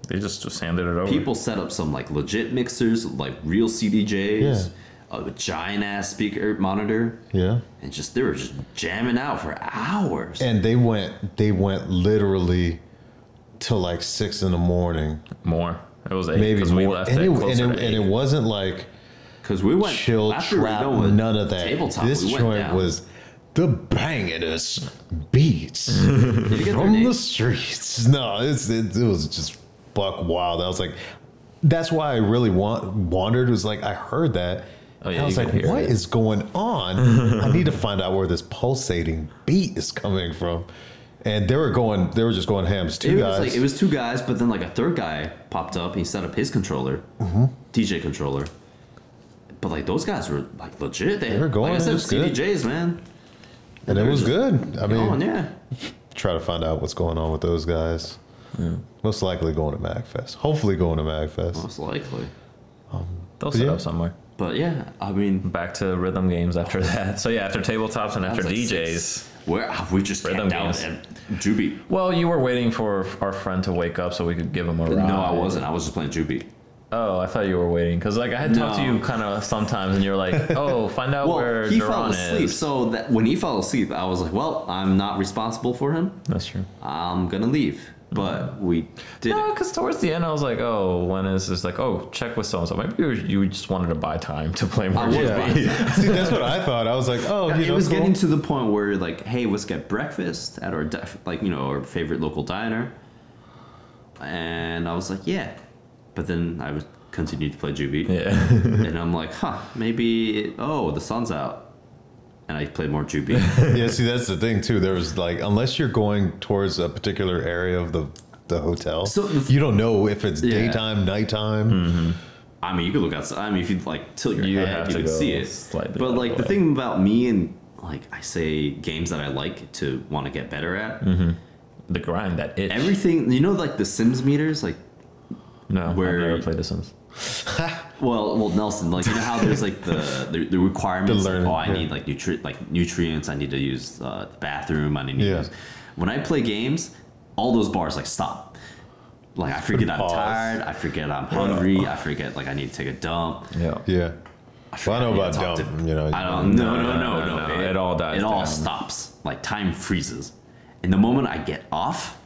they just handed it over.
People set up some like legit mixers, like real CDJs, a giant ass speaker monitor.
Yeah.
And they were just jamming out for hours.
And they went literally till like 6 in the morning.
More. It was 8.
Maybe more.
We left
and it wasn't like
because we went
chill trap, none of that.
Tabletop,
this joint was the bangingest beats from the streets. No, it was just buck wild. I was like, that's why I really wandered. Was like I heard that. I was like, what is going on? I need to find out where this pulsating beat is coming from. And they were just going ham. It
was two guys, but then like a third guy popped up. He set up his controller, DJ controller. But like those guys were like legit. They were going. Like I said, CDJs, man.
And it was good. I mean,
try
to find out what's going on with those guys. Yeah. Most likely going to MAGFest. Hopefully going to MAGFest.
Most likely.
They'll set up somewhere.
But yeah, I mean,
back to rhythm games after that. So yeah, after tabletops and after DJs.
Where we just rhythm games at Juby.
Well, you were waiting for our friend to wake up so we could give him a ride.
No, I wasn't. I was just playing Juby.
Oh, I thought you were waiting because like I had talked to you kind of sometimes, and you're like, "Oh, find out where
he
Duran
fell asleep."
is.
So that when he fell asleep, I was like, "Well, I'm not responsible for him.
That's true.
I'm gonna leave." But we did.
No, because towards the end, I was like, "Oh, when is this?" Like, "Oh, check with so and so." Maybe you just wanted to buy time to play more.
See, that's what I thought. I was like, "Oh,
it was getting to the point where like, hey, let's get breakfast at our our favorite local diner." And I was like, "Yeah," but then I was. Continued to play Juby.
Yeah.
And I'm like, maybe, the sun's out. And I played more Juby.
Yeah, see, that's the thing, too. There was like, unless you're going towards a particular area of the hotel, so you don't know if it's daytime, nighttime.
I mean, you could look outside. I mean, if you like tilt your head, you can see it.
Slightly
But like the
way.
thing about me and like I say games that I like to want to get better at.
The grind, that itch.
Everything, you know, like the Sims meters, like
No,
where-
I've never played The Sims.
well, Nelson, like you know how there's like the requirements.
The learning,
like, I
yeah.
need like nutrients. I need to use the bathroom. I need to use. When I play games, all those bars like stop. Like I forget I'm
Pause.
tired. I forget I'm hungry. I forget like I need to take a dump.
Yeah.
Yeah. Well, I know about
talk to-
dumb, you know.
I don't. No.
No. It all dies
It all
down.
stops. Like time freezes. And the moment I get off,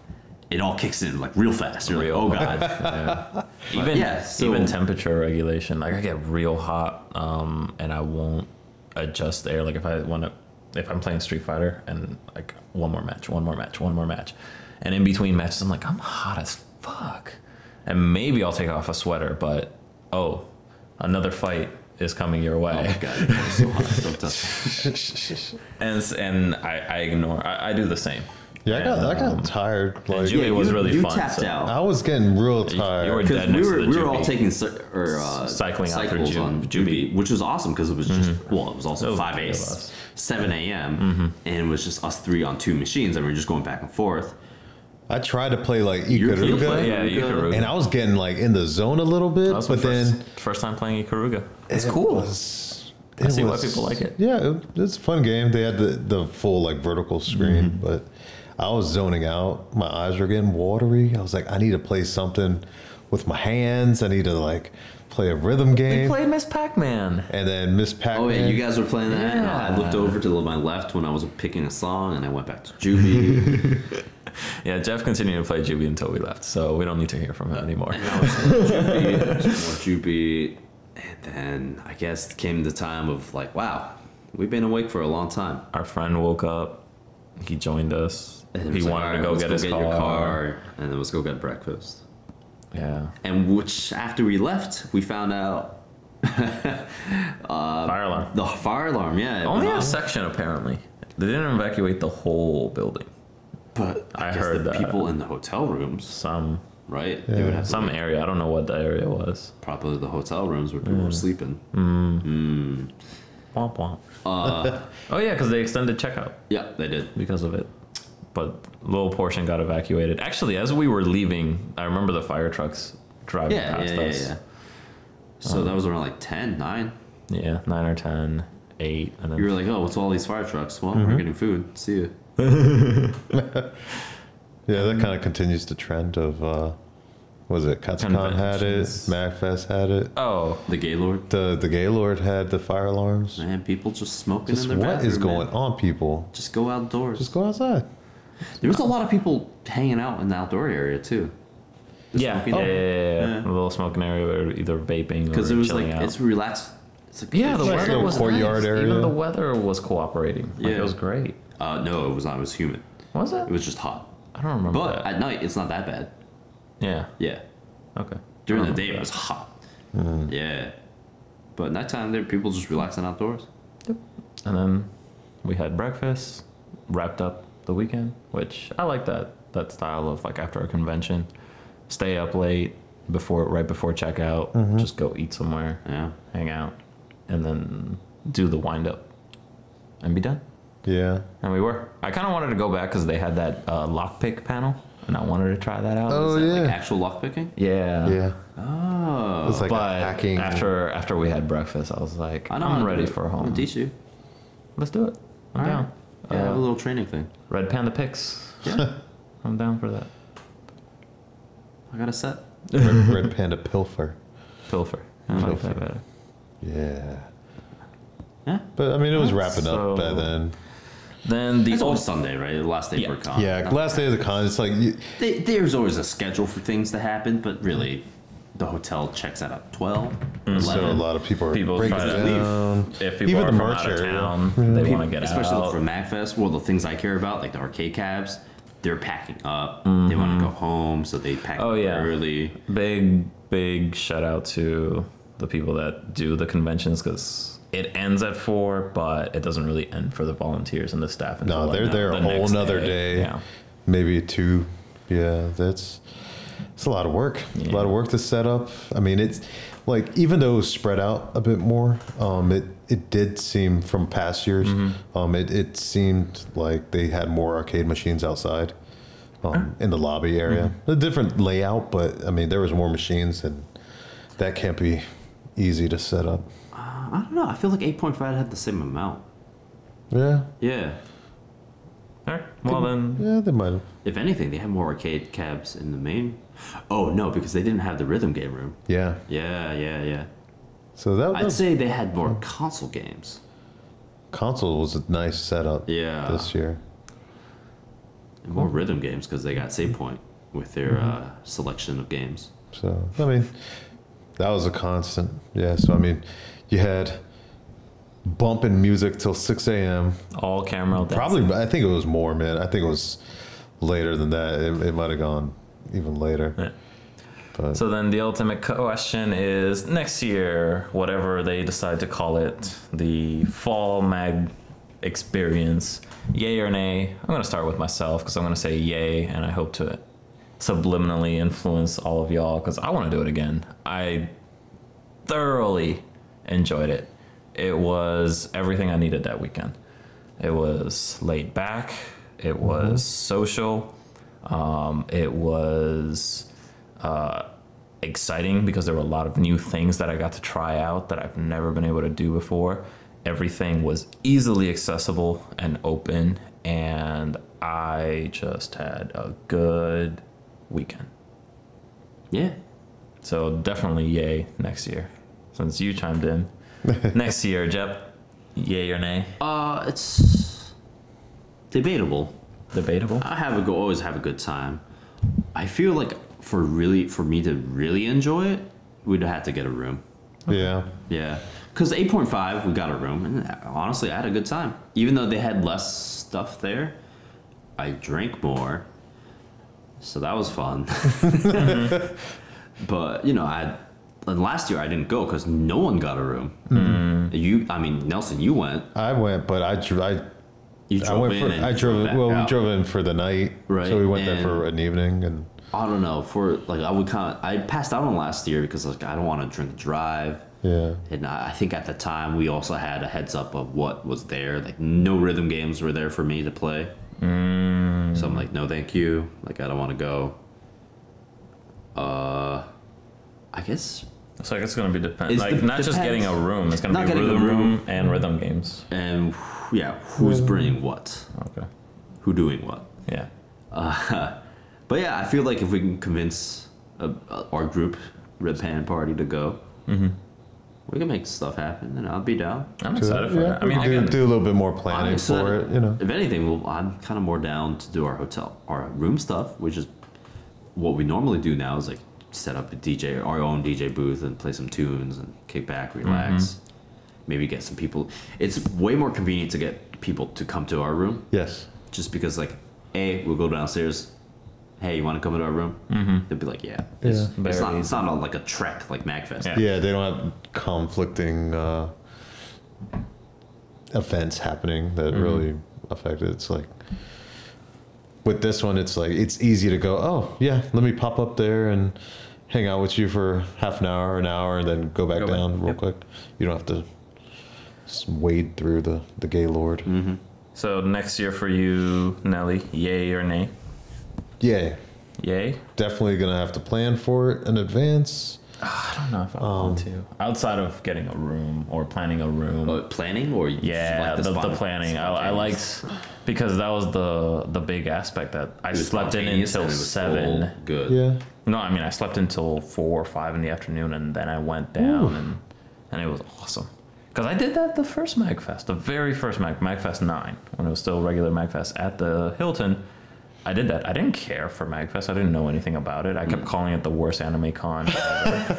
it all kicks in like real fast. You're
Real.
like, oh god.
Yeah. Even
yeah, so-
even temperature regulation. Like I get real hot, and I won't adjust the air. Like if I'm playing Street Fighter and like one more match, and in between matches I'm like I'm hot as fuck, and maybe I'll take off a sweater, but another fight is coming your way.
Oh my god, you're so hot. Don't touch me.
and I ignore. I do the same.
Yeah, I got tired. Like,
Julie was really
you
fun.
tapped
so-
out.
I was getting real tired.
You were
Because
dead
we
next
were
to the
we were all
Juby.
taking
Cycling out through
cycles on
Juby.
Juby, which was awesome because it was just well, it was
It
also
was
5
three of
a.m.
us.
7 a.m. and it was just us three on two machines and we were just going back and forth.
I tried to play like
You
Ikaruga,
play?
Yeah, Ikaruga.
and I was getting like in the zone a little bit,
That was
but
my
then
first time playing Ikaruga. It's
it
cool.
was-
I see why
was-
people like it.
Yeah, it's a fun game. They had the full like vertical screen, but I was zoning out. My eyes were getting watery. I was like, I need to play something with my hands. I need to like play a rhythm
We
game.
played Miss Pac-Man.
And then Miss Pac-Man.
Oh yeah, you guys were playing that. And I looked over to my left when I was picking a song, and I went back to Juby.
Yeah, Jeff continued to play Juby until we left, so we don't need to hear from him anymore.
And I was playing Juby, more Juby, and then I guess came the time of like, wow, we've been awake for a long time.
Our friend woke up. He joined us.
And it
He
was like,
wanted
all
to
right,
go
let's
get his
your
car.
car, and then let's go get breakfast.
Yeah.
And which after we left, we found out
Fire alarm.
the fire alarm. Yeah, it
Only
went
a
off.
section, apparently. They didn't evacuate the whole building.
But
I
guess
heard
the
that.
people in the hotel rooms,
Some
right? They would have to
some
leave.
area. I don't know what the area was.
Probably the hotel rooms where people were sleeping.
Womp womp. Oh yeah, because they extended checkout
Yeah, they did.
because of it. But a little portion got evacuated. Actually, as we were leaving, I remember the fire trucks driving
Yeah,
past us.
yeah. So that was around like 10, 9.
Yeah, 9 or 10, 8, and then
You were like, oh, what's all these fire trucks? Well, we're getting food. See you.
Yeah, that kind of continues the trend of, was it Katsucon had it,
Conventions.
MAGFest had it,
oh,
The Gaylord.
the Gaylord had the fire alarms.
Man, people just smoking
Just
in their
what
bathroom.
is going
man.
on, people?
Just go outdoors.
Just go outside.
There was a lot of people hanging out in the outdoor area too.
yeah,
smoking area.
yeah,
Yeah.
a little smoking area, or either vaping
Because
or
it was
chilling
like
out.
it's relaxed. It's like
Yeah, the
Like a
weather
little
was
courtyard
nice.
area.
Even the weather was cooperating. Like,
Yeah.
it was great.
no, it was not. It was humid.
Was it?
It was just hot.
I don't remember
But
that.
at night, it's not that bad.
Yeah.
Yeah.
Okay.
During
I
the
don't
day,
remember
it was
that.
hot. Yeah. But nighttime, there people just relaxing outdoors.
Yep. And then we had breakfast, wrapped up the weekend, which I like that style of like after a convention, stay up late right before checkout, just go eat somewhere,
Yeah.
hang out, and then do the wind up and be done.
Yeah.
And we were. I kind of wanted to go back because they had that lockpick panel, and I wanted to try that out.
Oh,
Is that
yeah.
like actual lockpicking?
Yeah.
Yeah.
Oh.
It's like a
But
hacking.
after we had breakfast, I was like,
I know how
I'm
to
ready
do it.
for
I'm
home.
gonna teach you.
Let's do it. I'm
All right.
down.
Yeah, have a little training thing.
Red Panda picks.
Yeah.
I'm down for that.
I got a set.
Red Panda Pilfer.
Pilfer. I like that better.
Yeah.
Yeah.
But I mean, it was wrapping
So-
up by then.
Then the
It's always
old
Sunday, right? The last day
Yeah.
for con.
Yeah, last day of the con, it's like,
There's always a schedule for things to happen, but really, the hotel checks out at 12,
so a
11.
lot of people are
People
breaking
try to
down.
if people
Even
are
the
from
merch
out of
area.
town, they want to get
Especially
out.
for MAGFest, well, the things I care about, like the arcade cabs, they're packing up. They want to go home, so they pack
Oh,
up
yeah.
early.
Big shout out to the people that do the conventions because it ends at 4, but it doesn't really end for the volunteers and the staff. Until
No, they're
like
there
the
a whole
next
nother day.
Yeah.
Maybe 2. Yeah, that's It's a lot of work.
Yeah.
A lot of work to set up. I mean, it's like, even though it was spread out a bit more, it did seem from past years, it seemed like they had more arcade machines outside in the lobby area. A different layout, but I mean, there was more machines, and that can't be easy to set up.
I don't know. I feel like 8.5 had the same amount.
Yeah.
Yeah.
All right. Well, then.
Yeah, they might have.
If anything, they had more arcade cabs in the main. Oh, no, because they didn't have the rhythm game room.
Yeah.
Yeah.
So
I'd say they had more console games.
console was a nice setup.
Yeah.
This year.
And more rhythm games because they got Save Point with their selection of games.
So I mean, that was a constant. Yeah. So I mean, you had bumping music till 6 a.m.
All camera. Dancing.
Probably, I think it was more, man. I think it was later than that. It might have gone even later.
Yeah.
But
So then the ultimate question is next year, whatever they decide to call it, the fall mag experience, yay or nay? I'm going to start with myself because I'm going to say yay, and I hope to subliminally influence all of y'all because I want to do it again. I thoroughly enjoyed it. It was everything I needed that weekend. It was laid back. It was social. It was exciting because there were a lot of new things that I got to try out that I've never been able to do before. Everything was easily accessible and open, and I just had a good weekend.
Yeah.
So definitely yay next year. Since you chimed in. Next year, Jep, yay or nay?
It's debatable.
Debatable?
Always have a good time. I feel like for me to really enjoy it, we'd have to get a room.
yeah.
Yeah. Because 8.5, we got a room, and honestly, I had a good time. Even though they had less stuff there, I drank more, so that was fun. But, and last year I didn't go because no one got a room. Nelson, you went.
I went, but I drove
You drove in.
I drove.
back
Well,
out.
we drove in for the night,
Right,
so we went there
and-
for an evening, and
I don't know. I passed out on last year because I don't want to drink and drive.
yeah.
And I think at the time we also had a heads up of what was there. Like no rhythm games were there for me to play. So I'm like, no, thank you. Like I don't want to go. I guess.
So it's going to be
It's
like not just
depends.
getting a room. It's going to
Not
be
getting a
rhythm
room.
room and rhythm games.
And yeah, who's bringing what?
Okay.
Who doing what?
Yeah.
But yeah, I feel like if we can convince our group, Red Panda Party, to go, we can make stuff happen, and I'll be down.
I'm excited for that. I mean,
we do a little bit more planning
I'm
for
excited.
it.
If anything, I'm kind of more down to do our room stuff, which is what we normally do now. Is like set up our own DJ booth, and play some tunes and kick back, relax. Maybe get some people. It's way more convenient to get people to come to our room,
Yes.
just because we'll go downstairs. Hey, you want to come into our room? They'll be like, yeah.
Yeah.
It's not like a trek like MAGFest.
Yeah.
Yeah, they don't have conflicting events happening that really affect it. It's like with this one, it's like it's easy to go. Oh yeah, let me pop up there and hang out with you for half an hour, and then go back down real quick. You don't have to wade through the Gaylord.
So next year for you, Nelly, yay or nay?
Yeah,
Yay?
definitely gonna have to plan for it in advance.
I don't know if I want to. Outside of getting a room or planning a room.
Planning or
Yeah,
like
the planning. I liked because that was the big aspect that I slept in until 7.
Good.
Yeah,
No, I mean I slept until 4 or 5 in the afternoon, and then I went down and it was awesome. Because I did that the first MAGFest, the very first MAGFest 9, when it was still regular MAGFest at the Hilton. I did that. I didn't care for MAGFest. I didn't know anything about it. I kept calling it the worst anime con ever.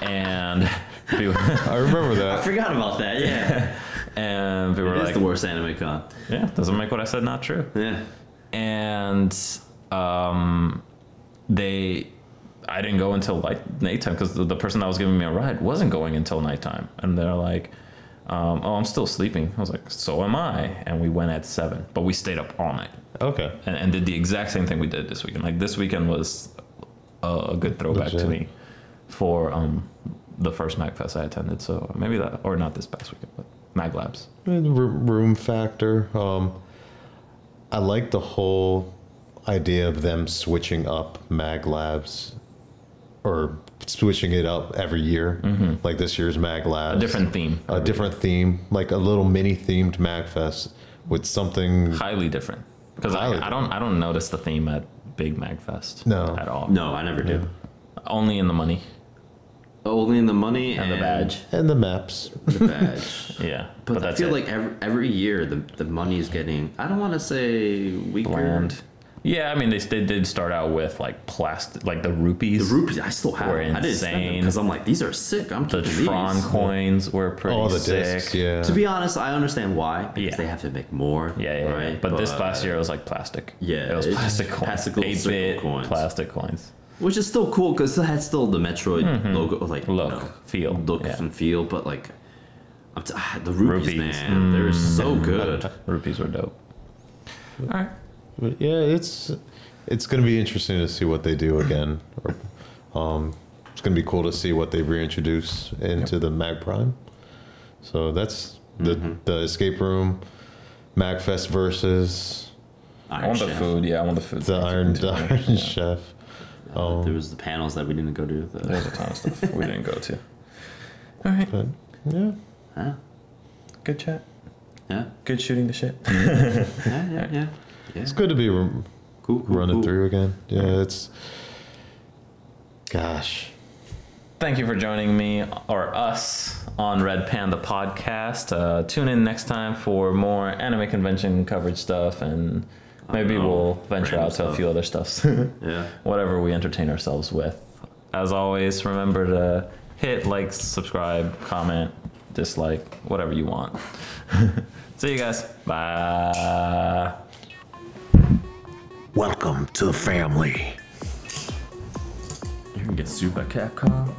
And
I remember
I
that.
forgot about that. Yeah,
and people were
it's
like,
the worst anime con.
yeah, doesn't make what I said not true.
Yeah.
And I didn't go until like nighttime because the person that was giving me a ride wasn't going until nighttime, and they're like, oh, I'm still sleeping. I was like, so am I. And we went at 7, but we stayed up all night
Okay.
and did the exact same thing we did this weekend. Like this weekend was a good throwback to
Legit.
me for the first MAGFest I attended. So maybe that, or not this past weekend, but Maglabs.
And room factor. I like the whole idea of them switching up Maglabs, or switching it up every year. Like this year's Maglabs,
A different theme.
a different theme, like a little mini themed MagFest with something.
Highly different. Because
Highly
I don't notice the theme at Big MAGFest
No.
at all.
No, I never do.
Only in the money
Only in the money
and the badge.
And the maps.
The badge.
Yeah.
But I
that's
feel
it.
like every year the money is getting, I don't want to say weaker.
Bland. Yeah, I mean they did start out with like plastic, like the rupees.
The rupees I still have.
Were
I didn't spend them
insane.
because I'm like, these are sick. I'm
The
keeping
Tron
these.
coins were pretty
All the
sick.
discs, yeah.
To be honest, I understand why, because
Yeah.
they have to make more.
Yeah.
right.
But this last year it was like plastic.
Yeah,
it was
it's
plastic coins.
plastic little
8-bit
circle coins.
plastic coins.
Which is still cool because it had still the Metroid logo, like
Look, feel,
look
yeah.
and feel. But like, the rupees,
Rupees.
man, they're so good.
Rupees were dope. All right.
But yeah, it's going to be interesting to see what they do again. It's going to be cool to see what they reintroduce into the Mag Prime. So that's the escape room, MagFest versus
I want the food. Yeah, I want the food.
the Iron Chef.
There was the panels that we didn't go to.
There's a ton of stuff we didn't go to. All right.
But yeah,
Yeah,
Good chat.
yeah,
Good shooting the shit.
yeah.
it's good to be
Cool.
running through again. Yeah, it's gosh.
Thank you for joining me or us on Red Panda Podcast. Tune in next time for more anime convention coverage stuff, and maybe we'll venture
random
out to a
stuff.
few other stuffs.
Yeah.
Whatever we entertain ourselves with. As always, remember to hit like, subscribe, comment, dislike, whatever you want. See you guys. Bye.
Welcome to the family.
You're gonna get sued by Capcom.